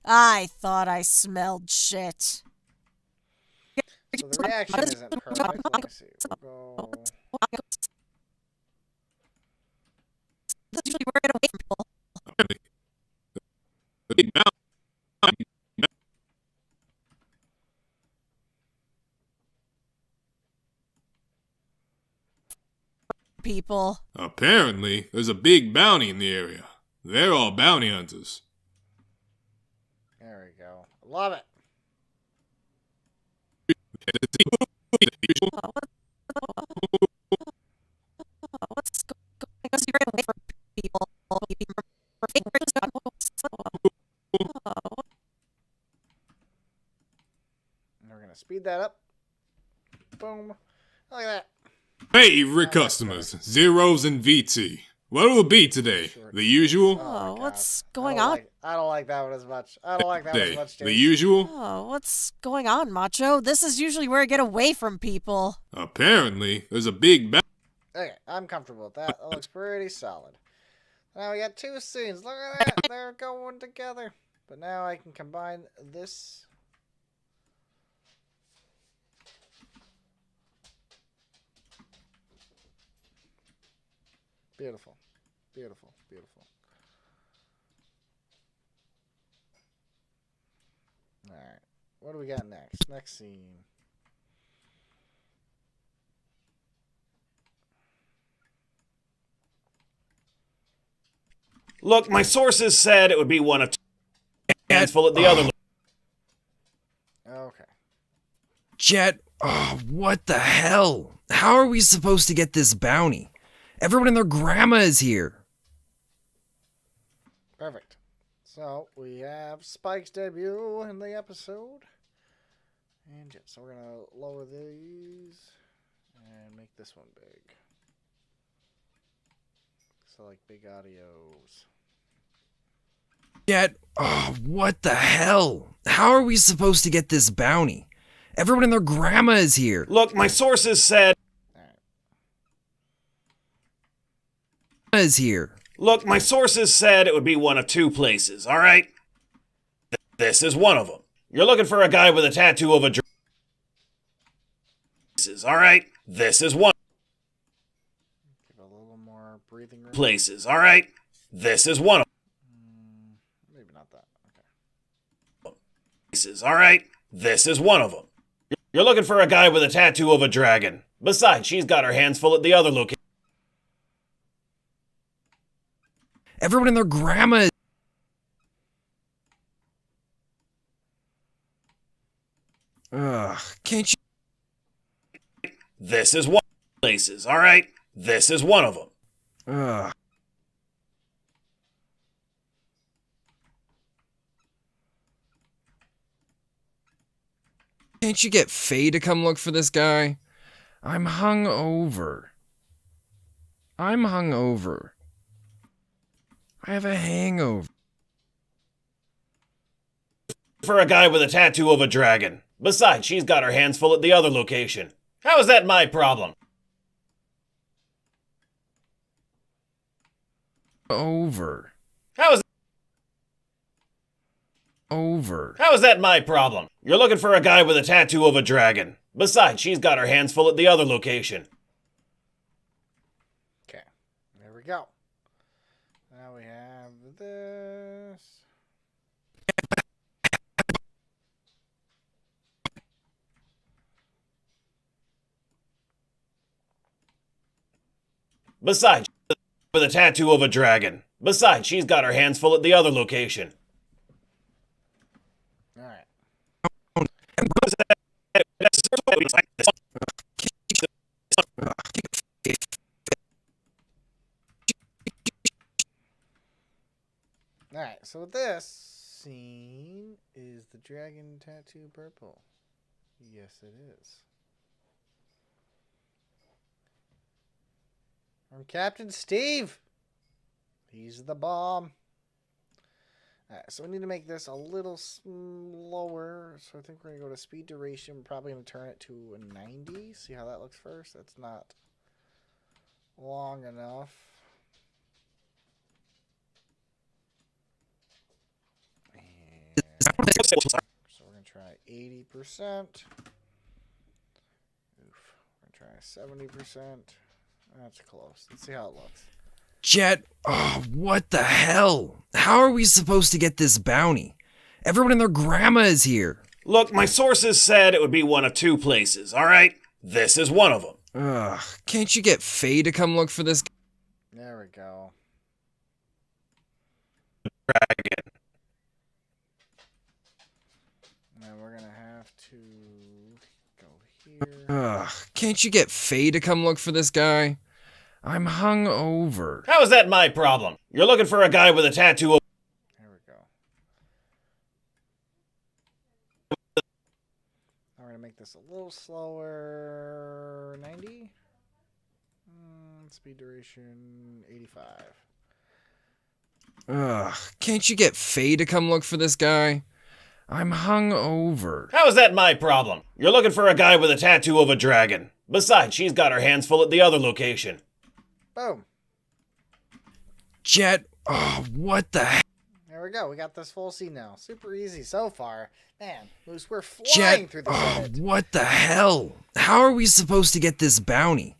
I thought I smelled shit. So the reaction isn't perfect. Let me see. We'll go... This is usually where I get away from people. Apparently, the big bounty. People. Apparently, there's a big bounty in the area. They're all bounty hunters. There we go. Love it. Oh, what's going on? Because you're away from people. And we're going to speed that up. Boom. Look at that. Favorite customers, Zeros and VT. What will it be today? The usual? Oh, my what's God. going I don't on? I don't like that one as much. I don't like that one as much, The Jace. usual? Oh, what's going on, Macho? This is usually where I get away from people. Apparently, there's a big bounty. Okay, I'm comfortable with that. That looks pretty solid. Now we got two scenes. Look at that. They're going together. But now I can combine this. Beautiful. Beautiful. Beautiful. Alright. What do we got next? Next scene. Look, my sources said it would be one of two hands full at the other. Okay. Jet, oh, what the hell? How are we supposed to get this bounty? Everyone and their grandma is here. Perfect. So we have Spike's debut in the episode. And yeah, so we're going to lower these and make this one big. So like big audios. Jet, oh, what the hell? How are we supposed to get this bounty? Everyone and their grandma is here. Look, my sources said... Is here. Look, my sources said it would be one of two places, alright? This is one of them. You're looking for a guy with a tattoo of a dragon. Alright? This is one. Give a little more breathing room. Places, alright? This is one of them. Maybe not that. Okay. Places, alright? This is one of them. You're looking for a guy with a tattoo of a dragon. Besides, she's got her hands full at the other location. Everyone and their grandma is... Ugh, can't you... This is one places, alright? This is one of them. Ugh. Can't you get Faye to come look for this guy? I'm hungover. I'm hungover. I have a hangover. For a guy with a tattoo of a dragon. Besides, she's got her hands full at the other location. How is that my problem? Over. How is that my problem? You're looking for a guy with a tattoo of a dragon. Besides, she's got her hands full at the other location. Okay. There we go. Now we have this. Besides, with a tattoo of a dragon. Besides, she's got her hands full at the other location. Alright. Alright, so this scene is the dragon tattoo purple. Yes, it is. From Captain Steve. He's the bomb. Alright, so we need to make this a little slower. So I think we're going to go to speed duration. We're probably going to turn it to a 90. See how that looks first. That's not long enough. And so we're going to try 80%. Oof. We're going to try 70%. That's close. Let's see how it looks. Jet, oh, what the hell? How are we supposed to get this bounty? Everyone and their grandma is here. Look, my sources said it would be one of two places, alright? This is one of them. Ugh, can't you get Faye to come look for this? There we go. Dragon. Now we're going to have to go here. Ugh, can't you get Faye to come look for this guy? I'm hungover. How is that my problem? You're looking for a guy with a tattoo of... There we go. Now we're going to make this a little slower. 90. Speed duration 85. Ugh, can't you get Faye to come look for this guy? I'm hungover. How is that my problem? You're looking for a guy with a tattoo of a dragon. Besides, she's got her hands full at the other location. Boom. Jet, oh, what the hell? There we go. We got this full scene now. Super easy so far. Man, Moose, we're flying Jet, through this oh, edit. what the hell? How are we supposed to get this bounty?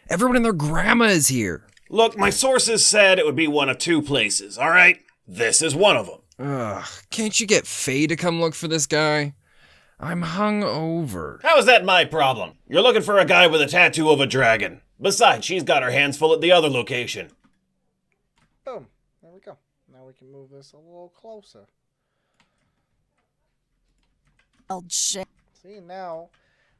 Everyone and their grandma is here. Look, my sources said it would be one of two places, alright? This is one of them. Ugh, can't you get Faye to come look for this guy? I'm hungover. How is that my problem? You're looking for a guy with a tattoo of a dragon. Besides, she's got her hands full at the other location. Boom. There we go. Now we can move this a little closer. Oh, shit. See, now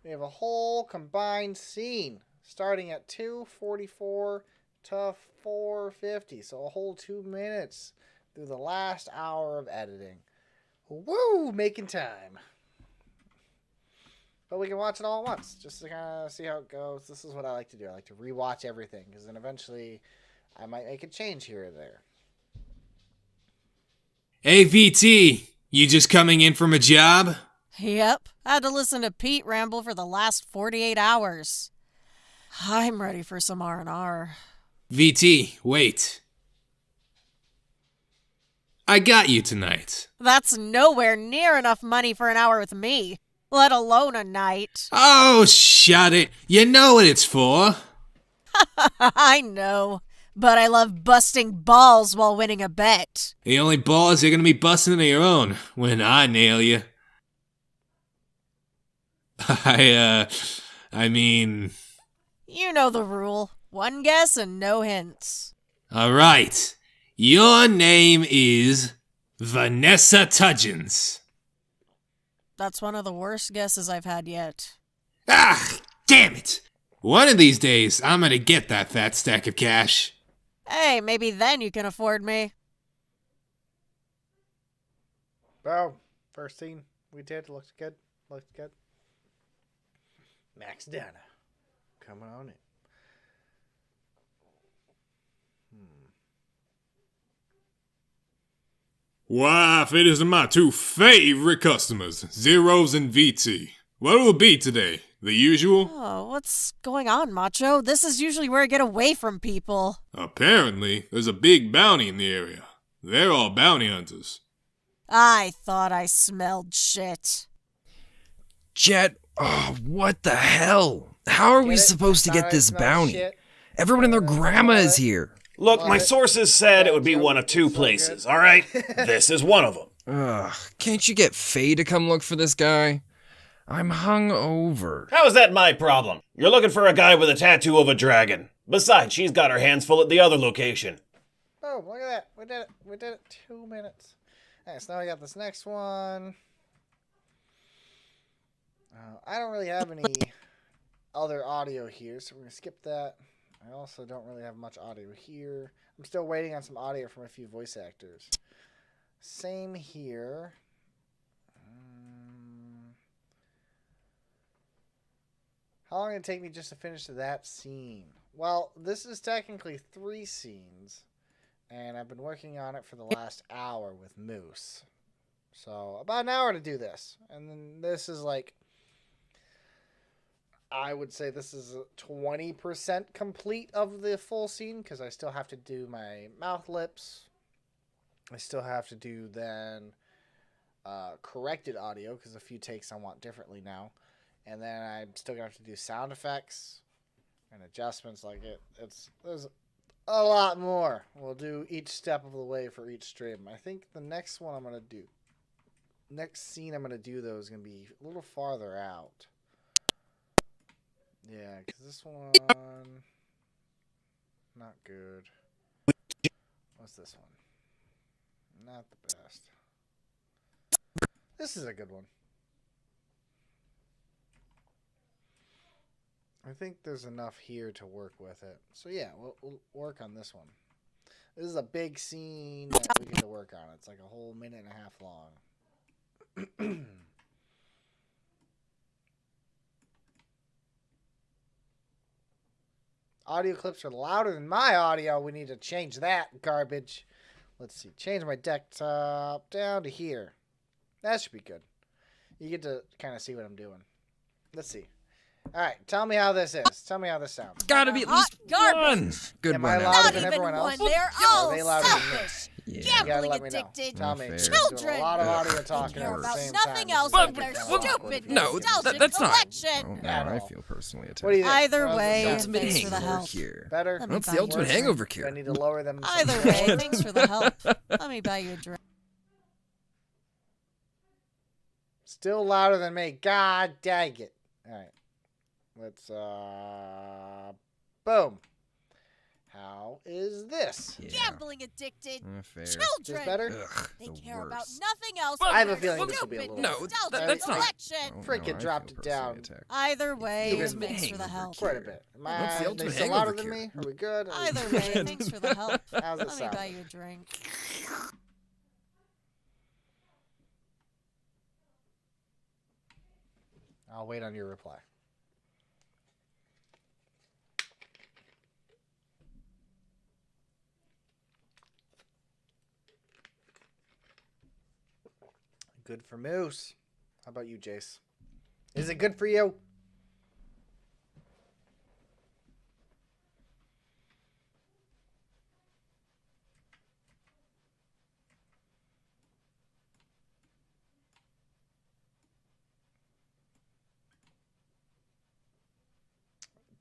we have a whole combined scene starting at 2:44 to 4:50. So a whole 2 minutes through the last hour of editing. Woo! Making time. But we can watch it all at once, just to kind of see how it goes. This is what I like to do. I like to rewatch everything, because then eventually I might make a change here or there. Hey, VT, you just coming in from a job? Yep, I had to listen to Pete ramble for the last 48 hours. I'm ready for some R&R. VT, wait. I got you tonight. That's nowhere near enough money for an hour with me, let alone a night. Oh, shut it. You know what it's for. I know, but I love busting balls while winning a bet. The only balls you're gonna be busting are your own when I nail you. I mean... You know the rule. One guess and no hints. Alright. Your name is Vanessa Tudgens. That's one of the worst guesses I've had yet. Ah, damn it. One of these days, I'm gonna get that fat stack of cash. Hey, maybe then you can afford me. Bro, first scene we did looks good. Looks good. Max Dana. Coming on in. Why, it is my two favorite customers, Zeros and VT. What will it be today? The usual? Oh, what's going on, Macho? This is usually where I get away from people. Apparently, there's a big bounty in the area. They're all bounty hunters. I thought I smelled shit. Jet, oh, what the hell? How are we supposed to get this bounty? Everyone and their grandma is here. Look, my sources said it would be one of two places, alright? This is one of them. Ugh, can't you get Faye to come look for this guy? I'm hungover. How is that my problem? You're looking for a guy with a tattoo of a dragon. Besides, she's got her hands full at the other location. Oh, look at that. We did it. We did it. 2 minutes. Alright, so now we got this next one. I don't really have any other audio here, so we're going to skip that. I also don't really have much audio here. I'm still waiting on some audio from a few voice actors. Same here. How long did it take me just to finish that scene? Well, this is technically 3 scenes, and I've been working on it for the last hour with Moose. So, about an hour to do this. And then this is like... I would say this is 20% complete of the full scene because I still have to do my mouth lips. I still have to do then corrected audio because a few takes I want differently now. And then I'm still going to have to do sound effects and adjustments like it. There's a lot more. We'll do each step of the way for each stream. I think the next one I'm going to do, next scene I'm going to do though is going to be a little farther out. Yeah, because this one, not good. What's this one? Not the best. This is a good one. I think there's enough here to work with it. So yeah, we'll work on this one. This is a big scene that we get to work on. It's like a whole minute and a half long. Audio clips are louder than my audio. We need to change that garbage. Let's see. Change my desktop down to here. That should be good. You get to kind of see what I'm doing. Let's see. All right. Tell me how this is. Tell me how this sounds. Gotta be at least one. Good Am I one. louder Not than even everyone else? one. They're Or all are they louder than me? selfish. Yeah. You gotta Gambling let me know. addicted Tell me. Fair. Doing children. a lot of audio Ugh, They talking care at the about same nothing time. else But- but their but- stupid No, nostalgic that's not. collection. Oh, At no, I all. feel personally attacked. What do you think? Either How's way, this Ultimate sound? thanks for the hangover help. cure. Better? Let me What's buy the you ultimate a drink. hangover Do I cure? need to lower them? some Either more? way, thanks for the help. Let me buy you a drink. Still louder than me. God dang it. Alright. Let's, boom. How is this? Yeah. Gambling addicted Fair. Is children. this better? Ugh, They the care worst. about nothing else Well, but I have a their feeling this will be a stupid little No, nostalgic that's not- collection. Oh, Freaking no, I dropped feel it personally down. attacked. Either way, Even thanks me. for the help. Quite a bit. Am What's the I ultimate still louder hangover than cure? me? Are we good? Either way, thanks for the help. How's it Let me sound? buy you a drink. I'll wait on your reply. Good for Moose. How about you, Jace? Is it good for you?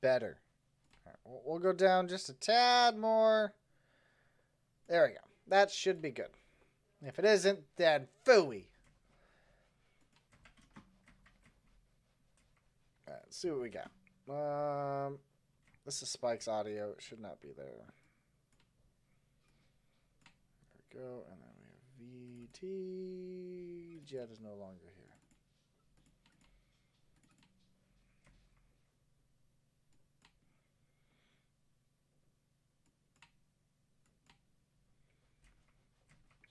Better. All right, we'll go down just a tad more. There we go. That should be good. If it isn't, then phooey. All right, let's see what we got. This is Spike's audio. It should not be there. There we go. And then we have VT. Jet is no longer here.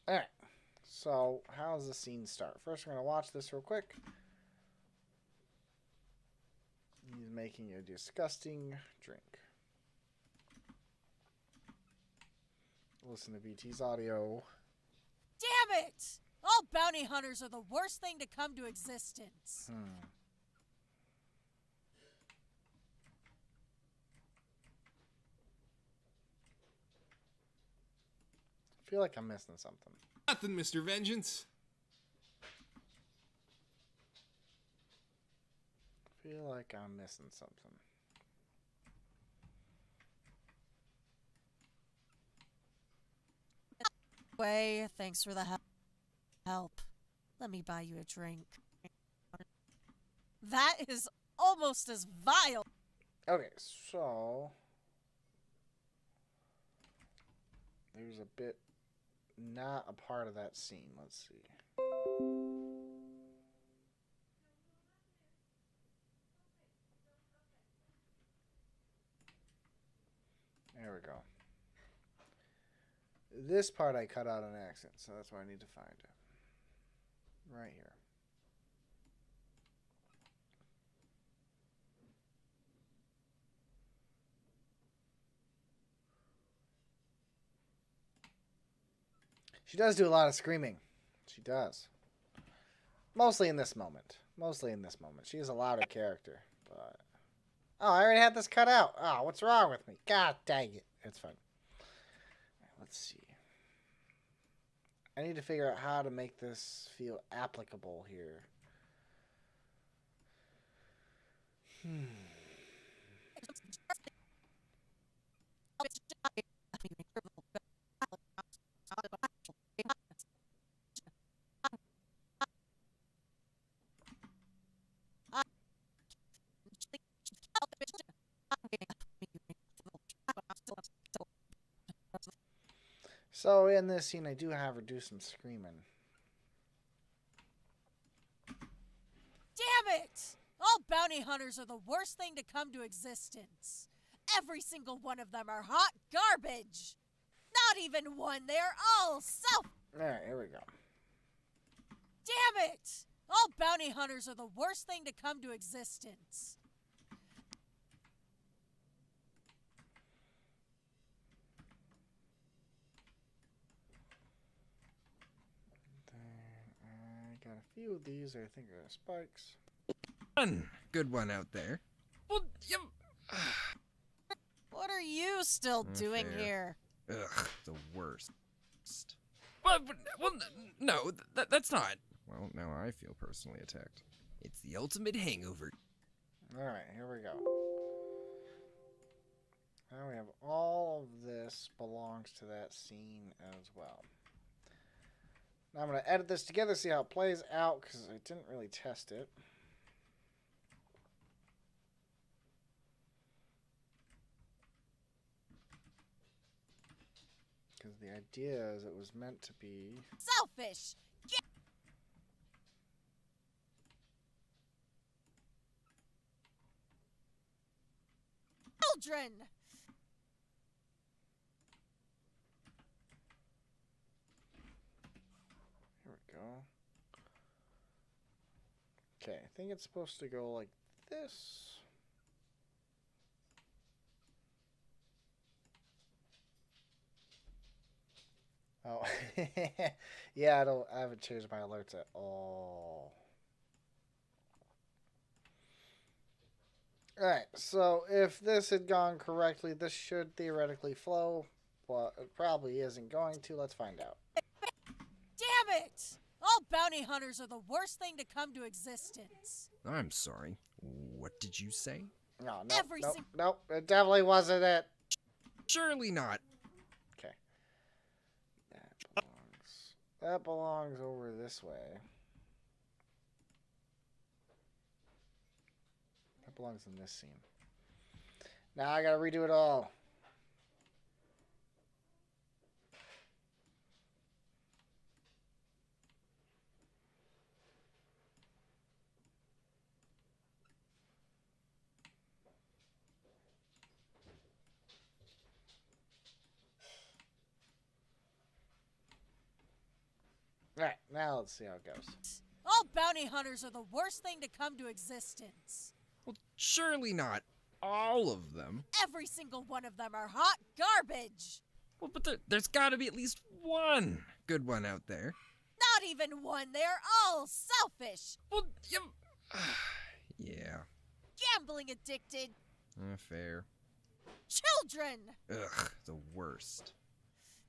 All right. So, how does the scene start? First, we're going to watch this real quick. He's making a disgusting drink. Listen to VT's audio. Damn it! All bounty hunters are the worst thing to come to existence. I feel like I'm missing something. Nothing, Mr. Vengeance. I feel like I'm missing something. Way, thanks for the help. Let me buy you a drink. That is almost as vile. Okay, so there's a bit not a part of that scene. Let's see. There we go. This part I cut out an accent, so that's why I need to find it. Right here. She does do a lot of screaming. She does. Mostly in this moment. Mostly in this moment. She is a louder character. But oh, I already had this cut out. Oh, what's wrong with me? God dang it. It's fine. Let's see. I need to figure out how to make this feel applicable here. So in this scene, I do have her do some screaming. Damn it! All bounty hunters are the worst thing to come to existence. Every single one of them are hot garbage. Not even one, they're all self. Alright, here we go. Damn it! All bounty hunters are the worst thing to come to existence. I got a few of these I think are spikes. One good one out there. Well, What are you still doing Fair. here? Ugh, the worst. Well, no, that's not. Well, now I feel personally attacked. It's the ultimate hangover. Alright, here we go. Now we have all of this belongs to that scene as well. Now I'm going to edit this together, see how it plays out, because I didn't really test it. Because the idea is it was meant to be... Selfish! Children! Here we go. Okay, I think it's supposed to go like this. Oh, yeah. I haven't changed my alerts at all. All right. So if this had gone correctly, this should theoretically flow, but it probably isn't going to. Let's find out. Damn it! All bounty hunters are the worst thing to come to existence. I'm sorry. What did you say? No, Every nope. It definitely wasn't it. Surely not. Okay. That belongs over this way. That belongs in this scene. Now I gotta redo it all. Alright, now let's see how it goes. All bounty hunters are the worst thing to come to existence. Well, surely not all of them. Every single one of them are hot garbage. Well, but there's gotta be at least one good one out there. Not even one, they're all selfish. Well, yeah. Gambling addicted. Fair. Children. Ugh, the worst.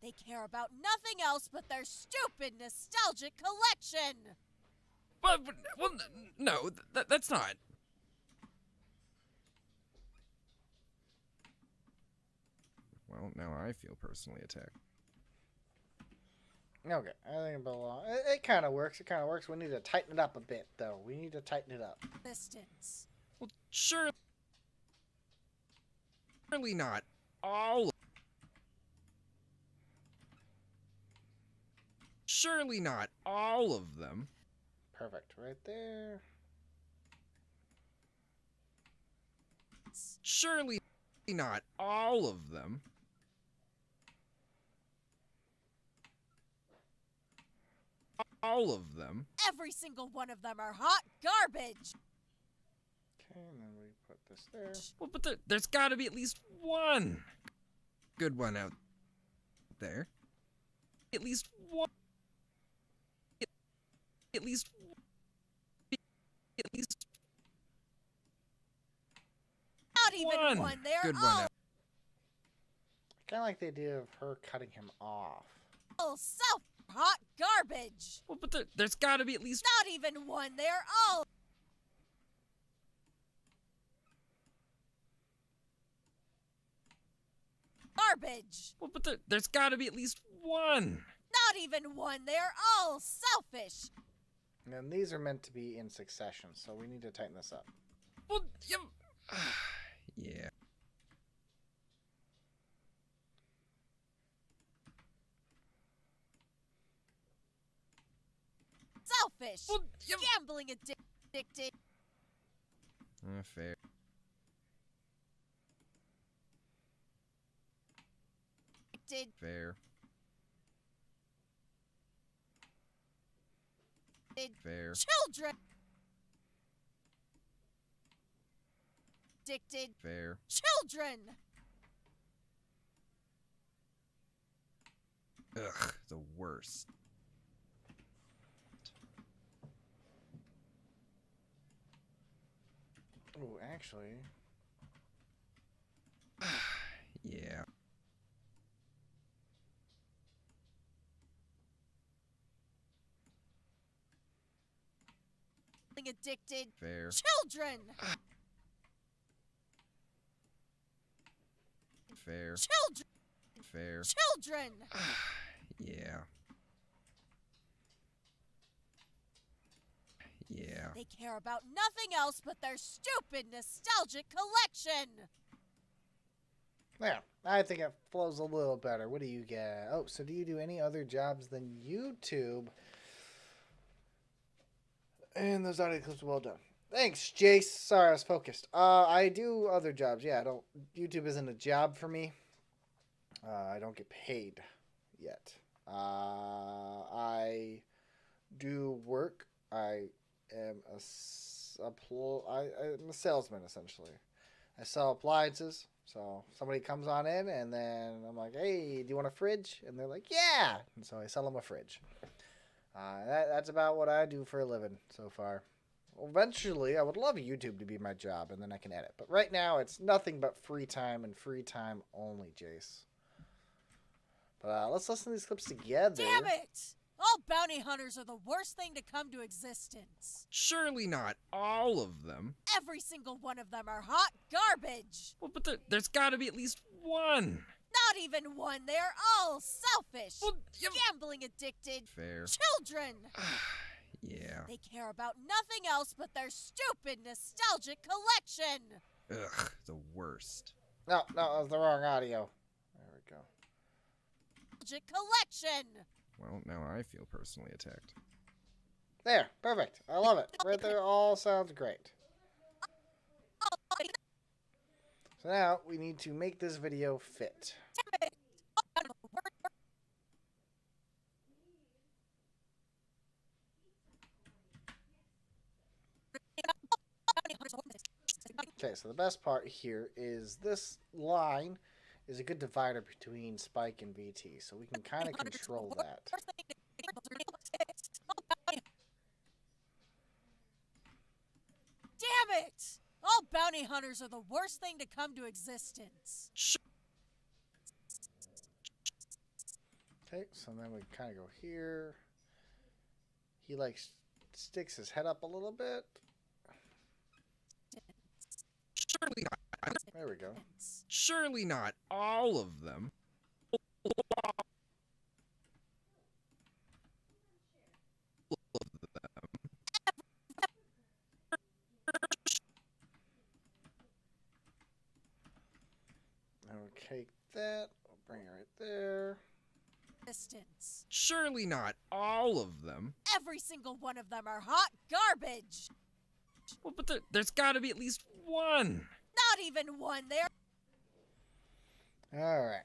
They care about nothing else but their stupid nostalgic collection. Well, no, that's not. Well, now I feel personally attacked. Okay, I think it belongs. It kind of works. It kind of works. We need to tighten it up a bit, though. We need to tighten it up. Distance. Well, surely not all. Surely not all of them. Perfect. Right there. Surely not all of them. All of them. Every single one of them are hot garbage. Okay, and then we put this there. Well, but there's gotta be at least one good one out there. At least one. At least. At least Not even one, they're good one all out. I kind of like the idea of her cutting him off. self hot garbage. Well, but there's gotta be at least. Not even one, they're all garbage. Well, but there's gotta be at least one. Not even one, they're all selfish. And then these are meant to be in succession, so we need to tighten this up. Well, yeah. Selfish. Well, Gambling addicted. Fair. Fair. Fair. Children. Addicted. Fair. Children. Ugh, the worst. Oh, actually. Yeah. Addicted. Fair. Children. Fair. Children. Fair. Children. Yeah. Yeah. They care about nothing else but their stupid nostalgic collection. Yeah, I think it flows a little better. What do you get? Oh, so do you do any other jobs than YouTube? And those audio clips are well done. Thanks, Jace. Sorry, I was focused. I do other jobs. Yeah, I don't. YouTube isn't a job for me. I don't get paid yet. I do work. I am I'm a salesman essentially. I sell appliances. So somebody comes on in, and then I'm like, hey, do you want a fridge? And they're like, yeah. And so I sell them a fridge. That's about what I do for a living so far. Eventually, I would love YouTube to be my job, and then I can edit. But right now, it's nothing but free time and free time only, Jace. But let's listen to these clips together. Damn it! All bounty hunters are the worst thing to come to existence. Surely not all of them. Every single one of them are hot garbage. Well, but there's gotta be at least one. Not even one. They're all selfish. Well, gambling addicted. Fair. Children. Yeah. They care about nothing else but their stupid nostalgic collection. Ugh, the worst. No, that was the wrong audio. There we go. Nostalgic collection. Well, now I feel personally attacked. There, perfect. I love it. Right there, all sounds great. So now we need to make this video fit. Okay, so the best part here is this line is a good divider between Spike and VT, so we can kind of control that. Damn it! All bounty hunters are the worst thing to come to existence. Okay, so then we kind of go here. He like sticks his head up a little bit. Surely not. There we go. Surely not all of them. Okay, that. We'll bring it right there. Distance. Surely not all of them. Every single one of them are hot garbage. Well, but there's gotta be at least one. Not even one. They're All right.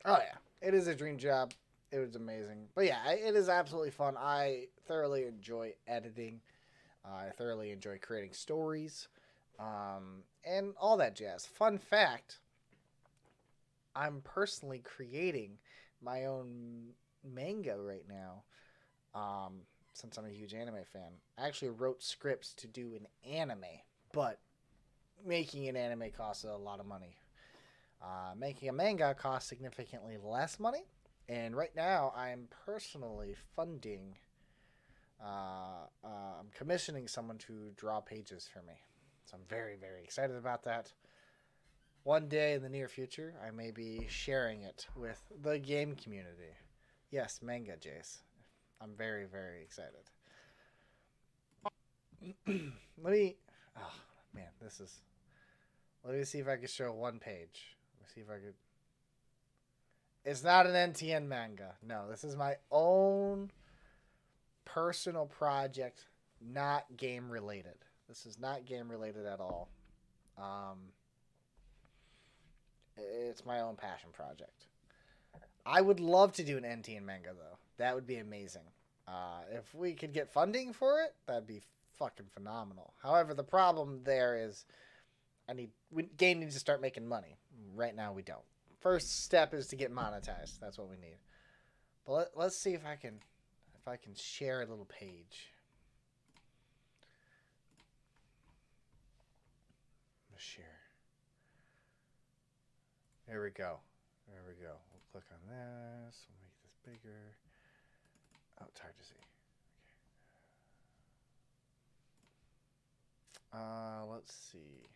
Oh yeah, it is a dream job. It was amazing, but yeah, it is absolutely fun. I thoroughly enjoy editing. I thoroughly enjoy creating stories, and all that jazz. Fun fact: I'm personally creating my own manga right now. Since I'm a huge anime fan, I actually wrote scripts to do an anime, but making an anime costs a lot of money. Making a manga costs significantly less money, and right now I'm personally funding. I'm commissioning someone to draw pages for me, so I'm very, very excited about that. One day in the near future, I may be sharing it with the game community. Yes, manga, Jace. I'm very, very excited. Let me... Oh, man, this is... Let me see if I can show one page. Let me see if I could... It's not an NTN manga. No, this is my own personal project, not game-related. This is not game-related at all. It's my own passion project. I would love to do an NTN manga, though. That would be amazing. If we could get funding for it, that'd be fucking phenomenal. However, the problem there is game needs to start making money. Right now, we don't. First step is to get monetized. That's what we need. But let's see if I can share a little page. Let's share. There we go. There we go. We'll click on this. We'll make this bigger. Oh, it's hard to see. Okay. Let's see.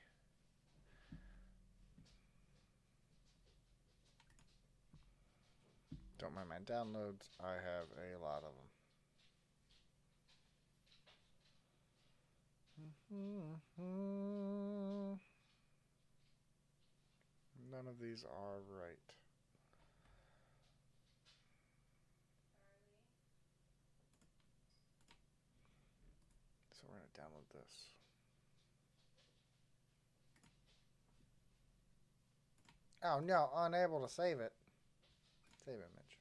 Don't mind my downloads. I have a lot of them. None of these are right. So we're going to download this. Oh no, unable to save it. Save image.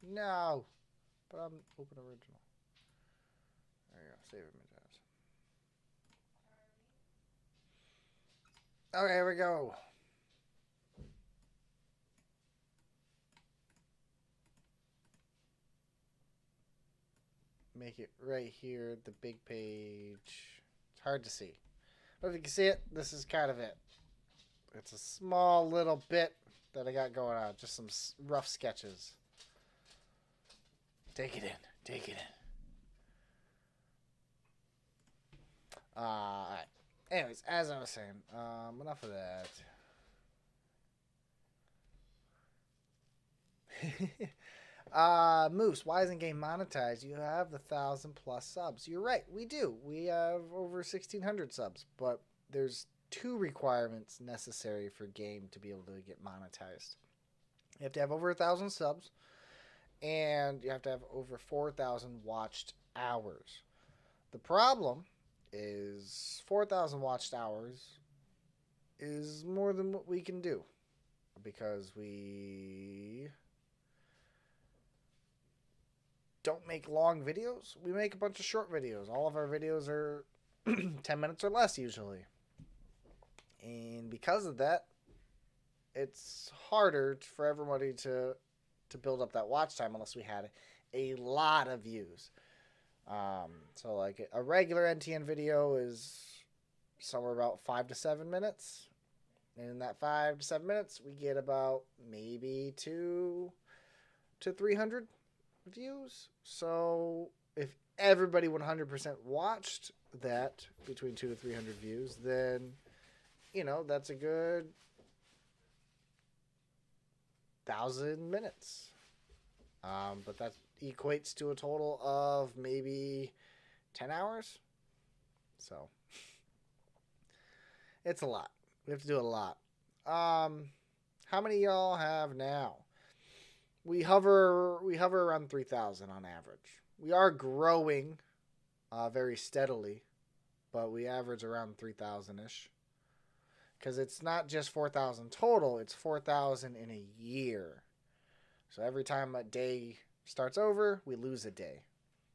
No! But I'm open original. There you go, save image as. Okay, here we go. Make it right here, the big page. It's hard to see. But if you can see it, this is kind of it. It's a small little bit that I got going on. Just some rough sketches. Take it in. Take it in. Alright. Anyways, as I was saying, enough of that. Moose, why isn't game monetized? You have the 1,000+ subs. You're right, we do. We have over 1,600 subs, but there's 2 requirements necessary for game to be able to get monetized. You have to have over 1,000 subs, and you have to have over 4,000 watched hours. The problem is 4,000 watched hours is more than what we can do, because we don't make long videos. We make a bunch of short videos. All of our videos are 10 minutes or less usually. And because of that, it's harder for everybody to build up that watch time unless we had a lot of views. So like a regular NTN video is somewhere about 5 to 7 minutes. And in that 5 to 7 minutes, we get about maybe 200 to 300 views. So if everybody 100% watched that between 200 to 300 views, then, you know, that's a good 1,000 minutes. But that equates to a total of maybe 10 hours. So it's a lot. We have to do a lot. How many y'all have now? We hover around 3,000 on average. We are growing very steadily, but we average around 3,000-ish. Because it's not just 4,000 total, it's 4,000 in a year. So every time a day starts over, we lose a day.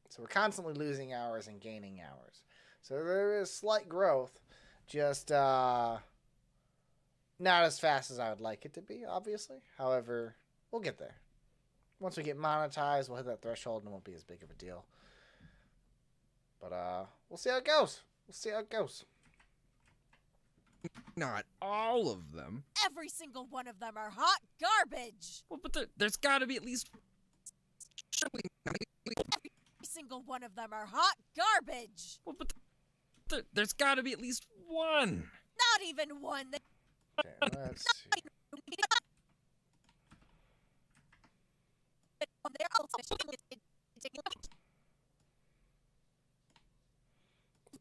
So we're constantly losing hours and gaining hours. So there is slight growth, just not as fast as I would like it to be, obviously. However, we'll get there. Once we get monetized, we'll hit that threshold and it won't be as big of a deal. But we'll see how it goes. We'll see how it goes. Not all of them. Every single one of them are hot garbage. Well, but there's got to be at least. Every single one of them are hot garbage. Well, but there's got to be at least one. Not even one. Okay, let's see.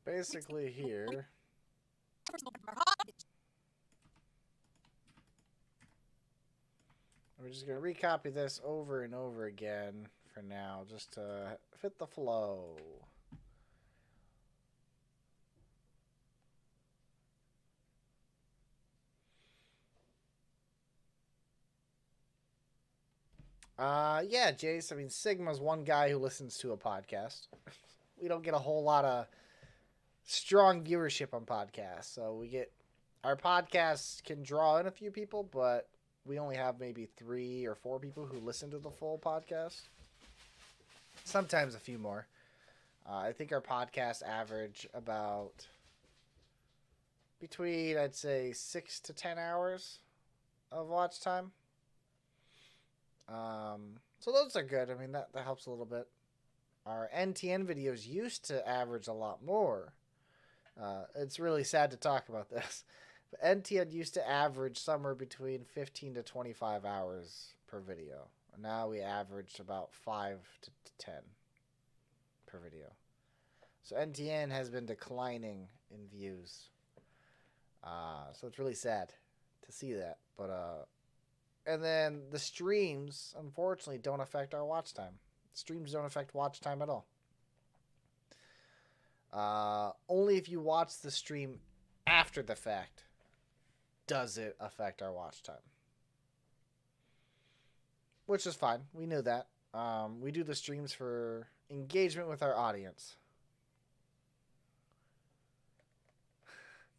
Basically here. We're just going to recopy this over and over again for now, just to fit the flow. Yeah, Jace, I mean, Sigma's one guy who listens to a podcast. We don't get a whole lot of strong viewership on podcasts, so we get... Our podcasts can draw in a few people, but we only have maybe 3 or 4 people who listen to the full podcast. Sometimes a few more. I think our podcasts average about between, I'd say, 6 to 10 hours of watch time. So those are good. I mean, that helps a little bit. Our NTN videos used to average a lot more. It's really sad to talk about this. But NTN used to average somewhere between 15 to 25 hours per video. Now we average about 5 to 10 per video. So NTN has been declining in views. So it's really sad to see that. But and then the streams, unfortunately, don't affect our watch time. Streams don't affect watch time at all. Only if you watch the stream after the fact does it affect our watch time. Which is fine. We knew that. We do the streams for engagement with our audience.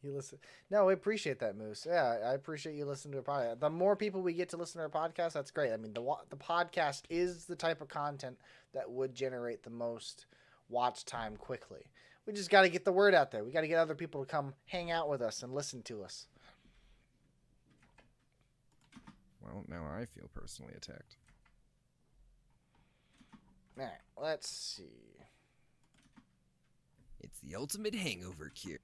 You listen. No, we appreciate that, Moose. Yeah, I appreciate you listening to a podcast. The more people we get to listen to our podcast, that's great. I mean, the podcast is the type of content that would generate the most watch time quickly. We just got to get the word out there. We got to get other people to come hang out with us and listen to us. Well, now I feel personally attacked. All right, let's see. It's the ultimate hangover cure.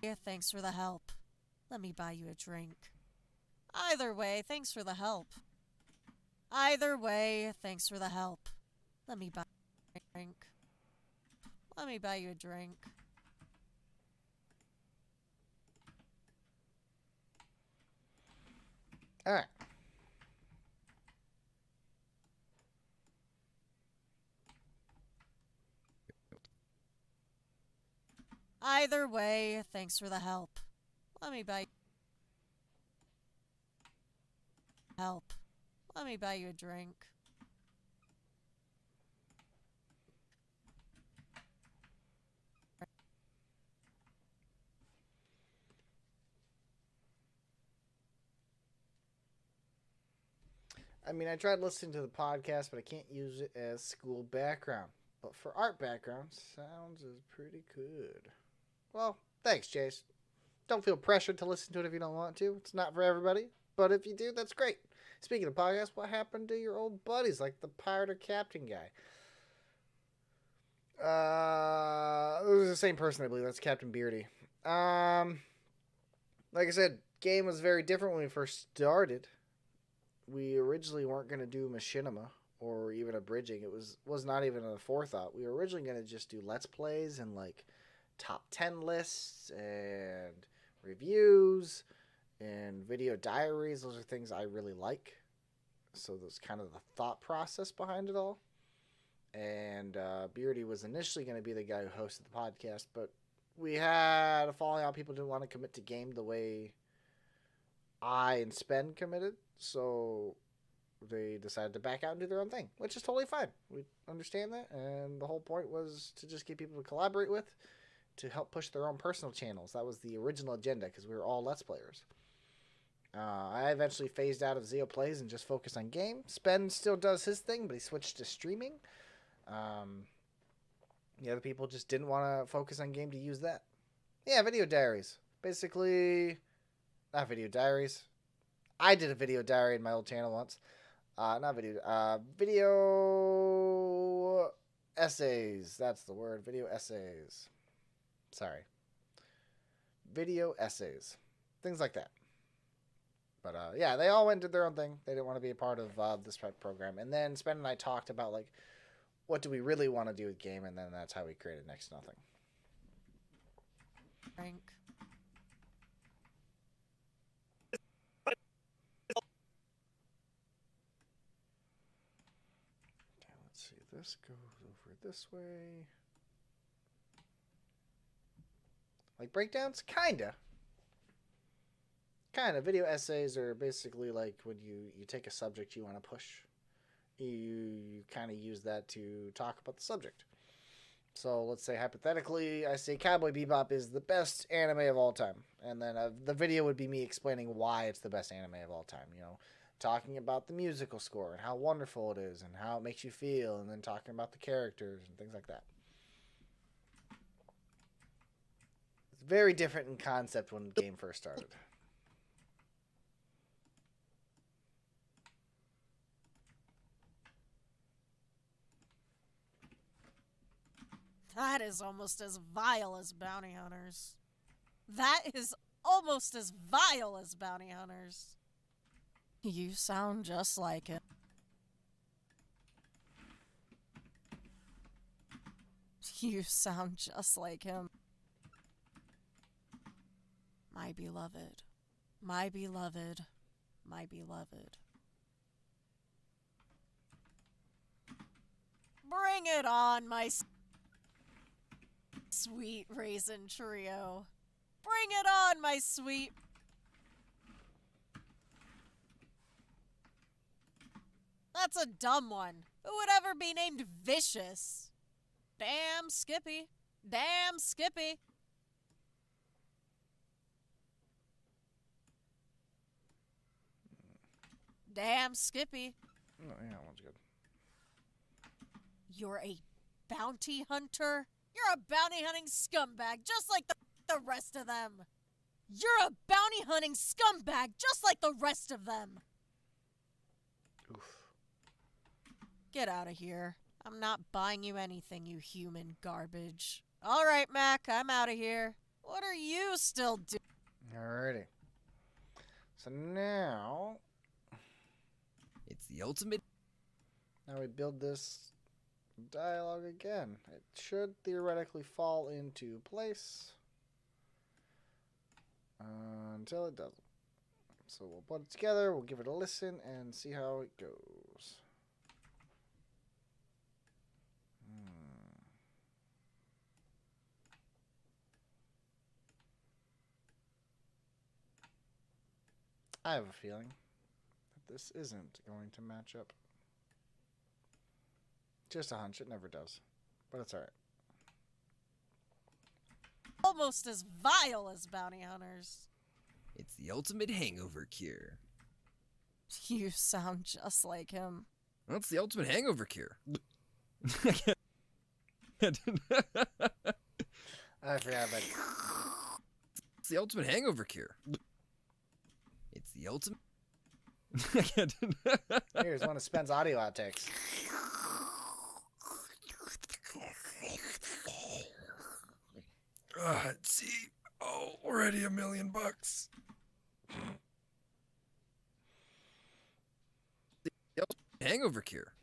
Yeah, thanks for the help. Let me buy you a drink. Either way, thanks for the help. Either way, thanks for the help. Let me buy you a drink. Let me buy you a drink. All right. Either way, thanks for the help. Let me buy help. Let me buy you a drink. I mean, I tried listening to the podcast, but I can't use it as school background. But for art background, sounds is pretty good. Well, thanks, Chase. Don't feel pressured to listen to it if you don't want to. It's not for everybody. But if you do, that's great. Speaking of podcasts, what happened to your old buddies, like the pirate or captain guy? It was the same person, I believe. That's Captain Beardy. Like I said, game was very different when we first started. We originally weren't going to do machinima or even abridging. It was not even a forethought. We were originally going to just do Let's Plays and like top 10 lists and reviews and video diaries. Those are things I really like. So that's kind of the thought process behind it all. And Beardy was initially going to be the guy who hosted the podcast, but we had a falling out. People didn't want to commit to game the way I and Spen committed, so they decided to back out and do their own thing, which is totally fine. We understand that, and the whole point was to just get people to collaborate with, to help push their own personal channels. That was the original agenda, because we were all Let's Players. I eventually phased out of Zeo Plays and just focused on game. Spen still does his thing, but he switched to streaming. The other people just didn't want to focus on game to use that. Yeah, video diaries. Basically, not video diaries. I did a video diary in my old channel once. Video essays. That's the word. Video essays. Sorry. Video essays. Things like that. But, yeah, they all went and did their own thing. They didn't want to be a part of this program. And then Spen and I talked about, like, what do we really want to do with game, and then that's how we created Next to Nothing. Drink. Okay, let's see. This goes over this way. Like breakdowns? Kinda. Video essays are basically like when you take a subject you want to push. You kind of use that to talk about the subject. So let's say hypothetically, I say Cowboy Bebop is the best anime of all time. And then the video would be me explaining why it's the best anime of all time. You know, talking about the musical score and how wonderful it is and how it makes you feel. And then talking about the characters and things like that. It's very different in concept when the game first started. That is almost as vile as bounty hunters. That is almost as vile as bounty hunters. You sound just like him. You sound just like him. My beloved. My beloved. My beloved. Bring it on, my sweet raisin trio. Bring it on, my sweet. That's a dumb one. Who would ever be named Vicious? Damn Skippy. Damn Skippy. Damn, Skippy. Oh, yeah, that one's good. You're a bounty hunter? You're a bounty hunting scumbag, just like the rest of them. You're a bounty hunting scumbag, just like the rest of them. Oof. Get out of here. I'm not buying you anything, you human garbage. All right, Mac, I'm out of here. What are you still doing? Alrighty. So now It's the ultimate. we build this dialogue again. It should theoretically fall into place until it doesn't. So we'll put it together, we'll give it a listen, and see how it goes. I have a feeling that this isn't going to match up. Just a hunch, it never does. But it's alright. Almost as vile as bounty hunters. It's the ultimate hangover cure. You sound just like him. That's the ultimate hangover cure. I forgot about it. It's the ultimate hangover cure. It's the ultimate. Here's one of Spen's audio outtakes. See, already $1 million. Hangover cure.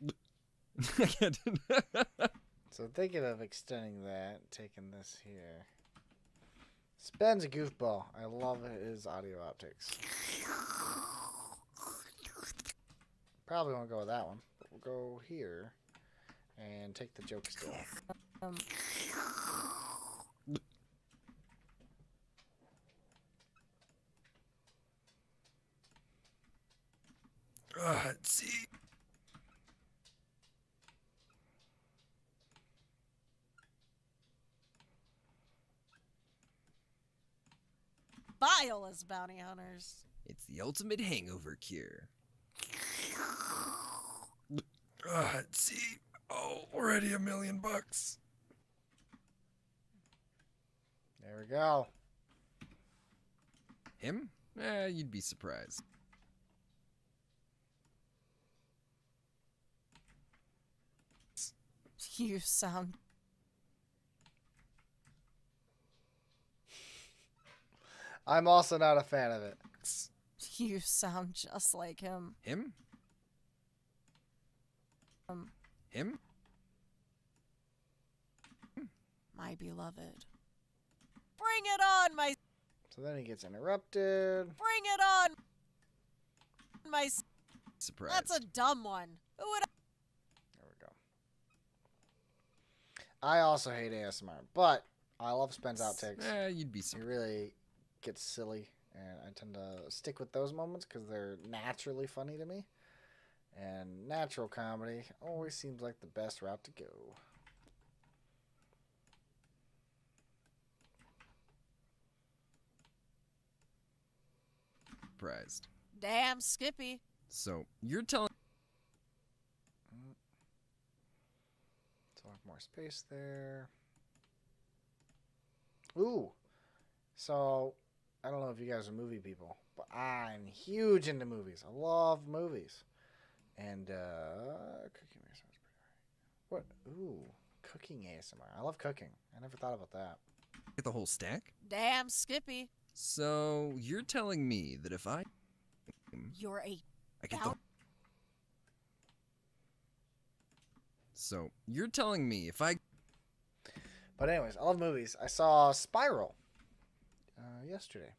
So thinking of extending that, taking this here. Spen's a goofball. I love his audio outtakes. Probably won't go with that one, but we'll go here and take the joke still. See, Vile as bounty hunters. It's the ultimate hangover cure. see, already $1 million. There we go. Him? You'd be surprised. You sound... I'm also not a fan of it. You sound just like him. Him? Him? My beloved. Bring it on, my... So then he gets interrupted. Bring it on, my... Surprised. That's a dumb one. Who would... There we go. I also hate ASMR, but I love Spen's outtakes. You'd be He surprised. really gets silly, and I tend to stick with those moments because they're naturally funny to me. And natural comedy always seems like the best route to go. Surprised. Damn, Skippy. So, you're telling... So I have more space there. Ooh. So, I don't know if you guys are movie people, but I'm huge into movies. I love movies. And, cooking ASMR is pretty alright. What? Ooh. Cooking ASMR. I love cooking. I never thought about that. Get the whole stack? Damn, Skippy. So, you're telling me that if I You're a... get the... So, you're telling me if I... But anyways, I love movies. I saw Spiral yesterday.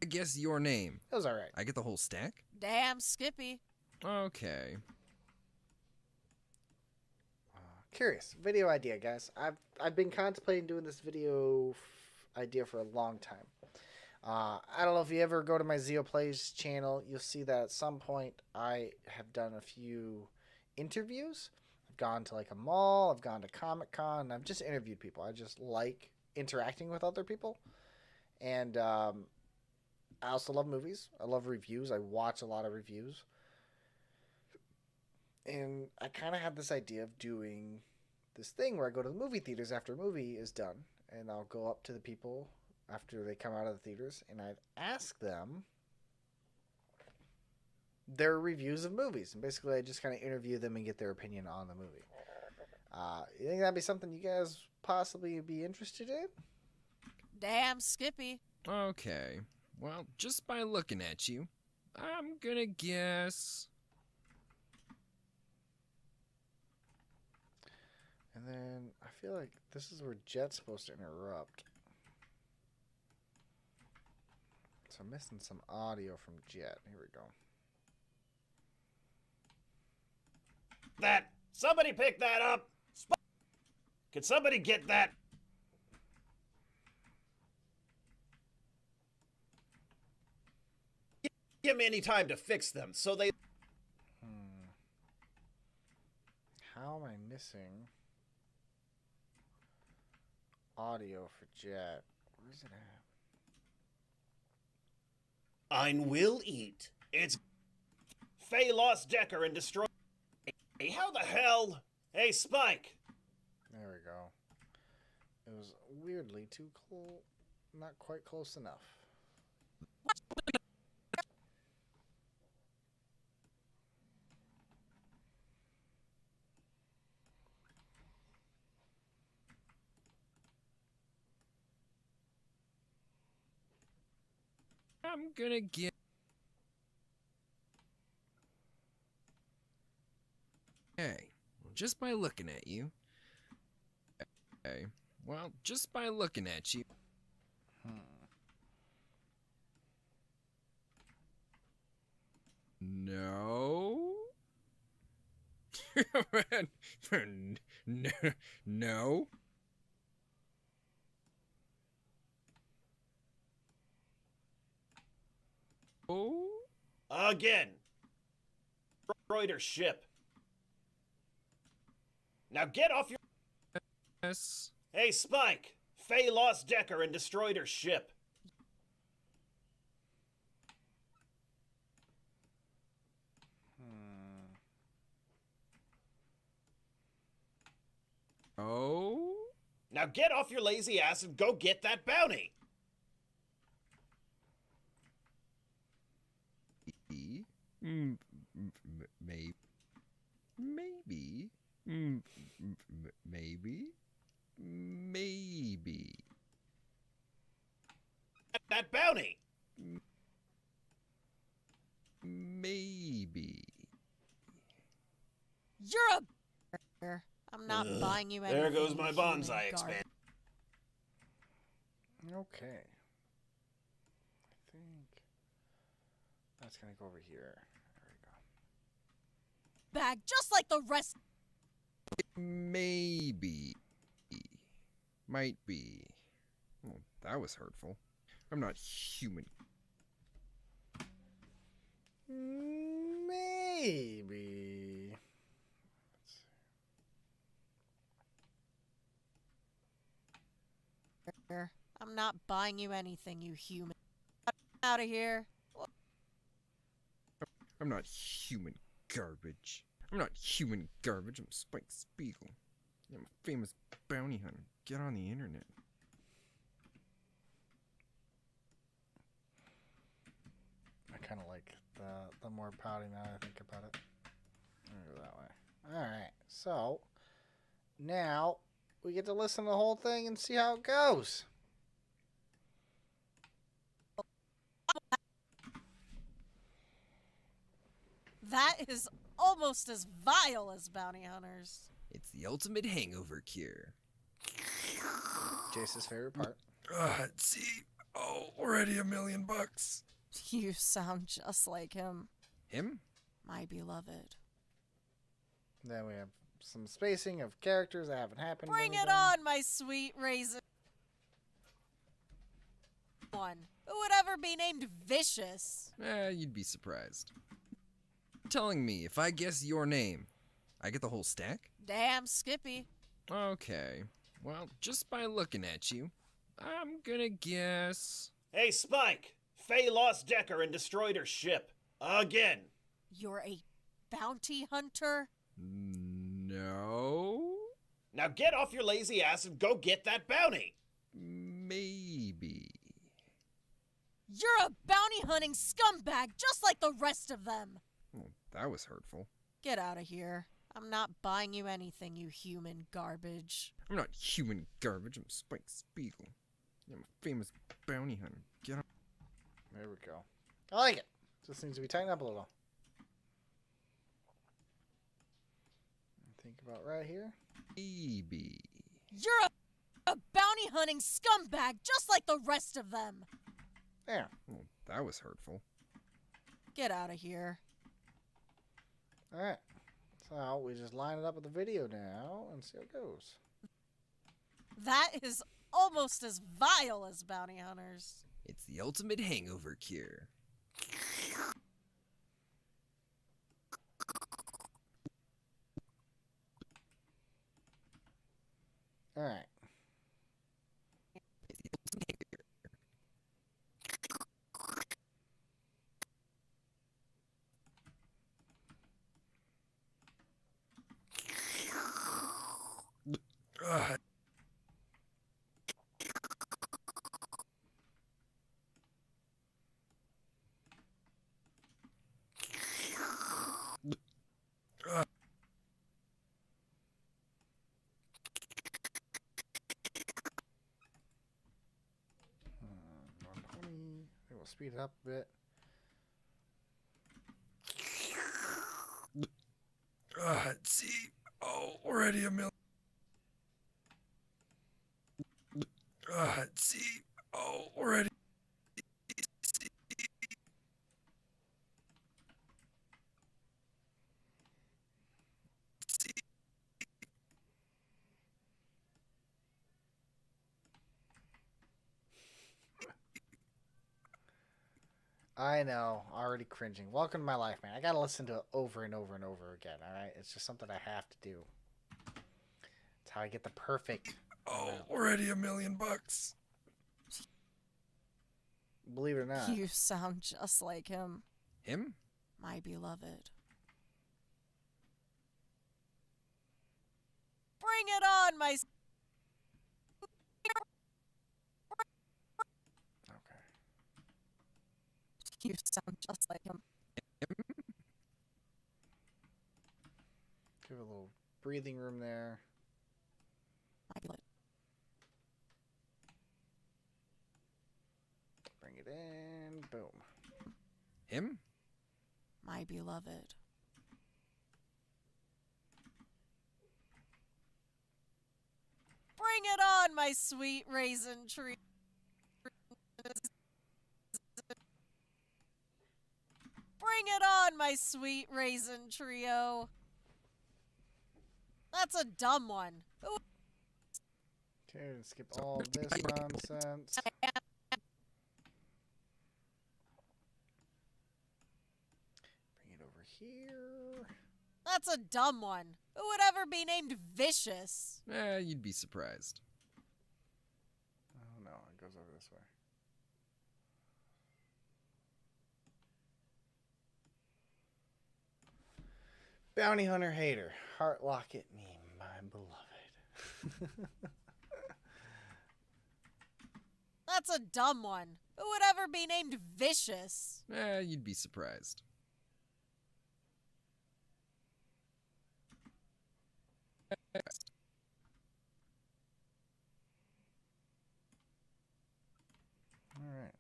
guess your name, It was alright. I get the whole stack? Damn, Skippy. Okay. Curious. Video idea, guys. I've been contemplating doing this video idea for a long time. I don't know if you ever go to my Zeo Plays channel, you'll see that at some point I have done a few interviews. I've gone to like a mall, I've gone to Comic-Con, and I've just interviewed people. I just like interacting with other people. And I also love movies. I love reviews. I watch a lot of reviews. And I kind of had this idea of doing this thing where I go to the movie theaters after a movie is done, and I'll go up to the people after they come out of the theaters, and I'd ask them their reviews of movies. And basically, I just kind of interview them and get their opinion on the movie. You think that'd be something you guys possibly be interested in? Damn, Skippy. Okay. Well, just by looking at you, I'm gonna guess. And then I feel like this is where Jet's supposed to interrupt. So I'm missing some audio from Jet. Here we go. That. Somebody pick that up. Could somebody get that? Give me any time to fix them, so they... How am I missing audio for Jet? Where's it at? I will eat. It's... Faye lost Decker and destroyed... Hey, how the hell? Hey, Spike. There we go. It was weirdly too close. Not quite close enough. I'm gonna get. Hey, well, just by looking at you. Okay, well, just by looking at you. No. No. Oh. Again. Destroyed her ship. Now get off your... Yes. Hey, Spike. Faye lost Decker and destroyed her ship. Oh. Now get off your lazy ass and go get that bounty. Maybe. Maybe. That bounty. Maybe. You're a... I'm not buying you anything. There goes my human bonsai garbage. expand. Okay. I think that's gonna go over here. There we go. Bag just like the rest. Maybe. Might be. Well, that was hurtful. I'm not human. Maybe. I'm not buying you anything, you human. Out of here. I'm not human garbage. I'm not human garbage. I'm Spike Spiegel. I'm a famous bounty hunter. Get on the internet. I kind of like the more pouty now I think about it. I'll go that way. All right. So now we get to listen to the whole thing and see how it goes. That is almost as vile as bounty hunters. It's the ultimate hangover cure. Jace's favorite part. See, already $1 million. You sound just like him, Him? my beloved. Then we have some spacing of characters that haven't happened. Bring it anything. on, my sweet raisin. One. Who would ever be named Vicious? You'd be surprised. Telling me if I guess your name, I get the whole stack? Damn, Skippy. Okay. Well, just by looking at you, I'm gonna guess. Hey, Spike. Faye lost Decker and destroyed her ship. Again. You're a bounty hunter? No? Now get off your lazy ass and go get that bounty! Maybe. You're a bounty hunting scumbag just like the rest of them! Well, that was hurtful. Get out of here. I'm not buying you anything, you human garbage. I'm not human garbage, I'm Spike Spiegel. I'm a famous bounty hunter. Get up. There we go. I like it. Just needs to be tightened up a little. Think about right here. Maybe. You're a bounty hunting scumbag just like the rest of them! There. Well, that was hurtful. Get out of here. Alright. So we just line it up with the video now and see how it goes. That is almost as vile as bounty hunters. It's the ultimate hangover cure. Alright. We'll speed it up a bit. See, already a million. See, already. I know, already cringing. Welcome to my life, man. I gotta listen to it over and over and over again, alright? It's just something I have to do. It's how I get the perfect... Already $1 million. Believe it or not. You sound just like him, Him? my beloved. Bring it on, my... Okay. You sound just like him. Give it a little breathing room there. My beloved. Bring it in. Boom. Him? My beloved. Bring it on, my sweet raisin tree. Bring it on, my sweet raisin trio. That's a dumb one. Ooh. Okay, skip all this nonsense. Bring it over here. That's a dumb one. Who would ever be named Vicious? You'd be surprised. Oh no, it goes over this way. Bounty Hunter Hater. Heart Locket me, my beloved. That's a dumb one. Who would ever be named Vicious? You'd be surprised. Alright.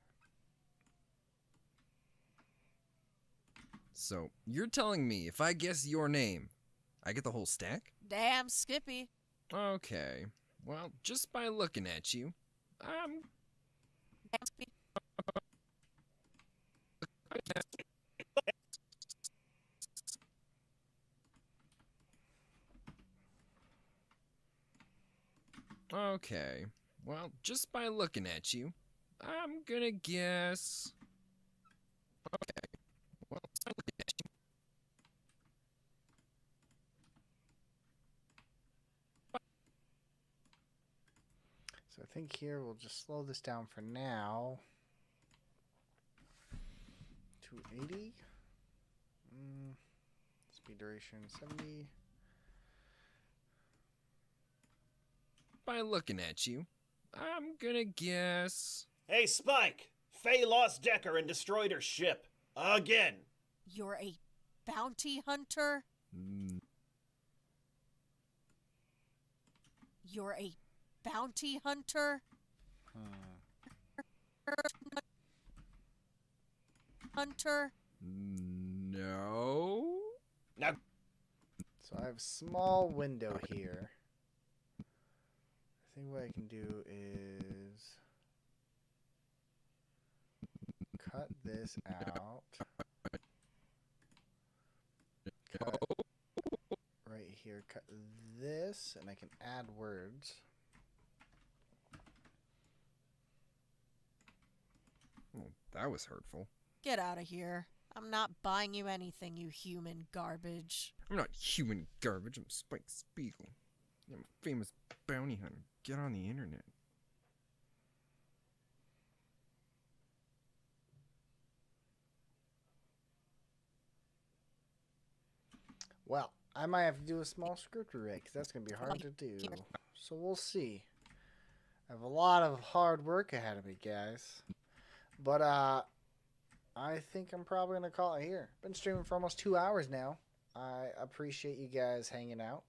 So, you're telling me if I guess your name, I get the whole stack? Damn Skippy. Okay. Well, just by looking at you, I'm... Damn Skippy. Okay. Well, just by looking at you, I'm gonna guess... Okay. Well, just by looking at you... So I think here we'll just slow this down for now. 280. Speed duration 70. by looking at you, I'm gonna guess. Hey, Spike! Faye lost Decker and destroyed her ship. Again. You're a bounty hunter? Mm, You're a bounty hunter? Hunter? no. Now, So I have a small window here. I think what I can do is cut this out. Cut right here. Cut this, and I can add words. Well, that was hurtful. Get out of here. I'm not buying you anything, you human garbage. I'm not human garbage. I'm Spike Spiegel. I'm a famous bounty hunter. Get on the internet. Well, I might have to do a small script rewrite because that's going to be hard to do. So we'll see. I have a lot of hard work ahead of me, guys. But I think I'm probably going to call it here. Been streaming for almost 2 hours now. I appreciate you guys hanging out.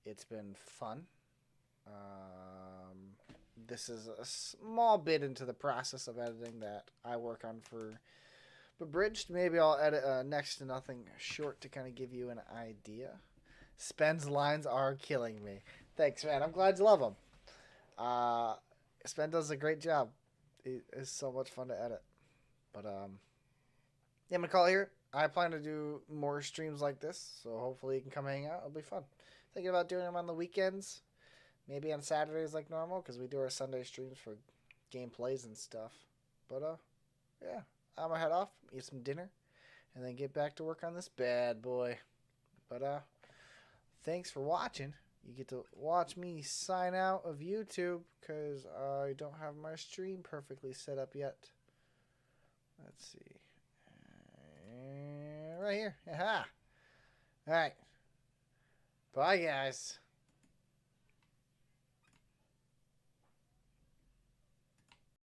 It's been fun. This is a small bit into the process of editing that I work on for Abridged. Maybe I'll edit next to nothing short to kind of give you an idea. Spen's lines are killing me. Thanks, man. I'm glad you love them. Spen does a great job. It's so much fun to edit. But yeah, I'm gonna call it here. I plan to do more streams like this, so hopefully you can come hang out. It'll be fun. Thinking about doing them on the weekends, maybe on Saturdays like normal, because we do our Sunday streams for gameplays and stuff. But yeah, I'm gonna head off, eat some dinner, and then get back to work on this bad boy. But thanks for watching. You get to watch me sign out of YouTube because I don't have my stream perfectly set up yet. Let's see. Right here. Aha. All right. Bye, guys.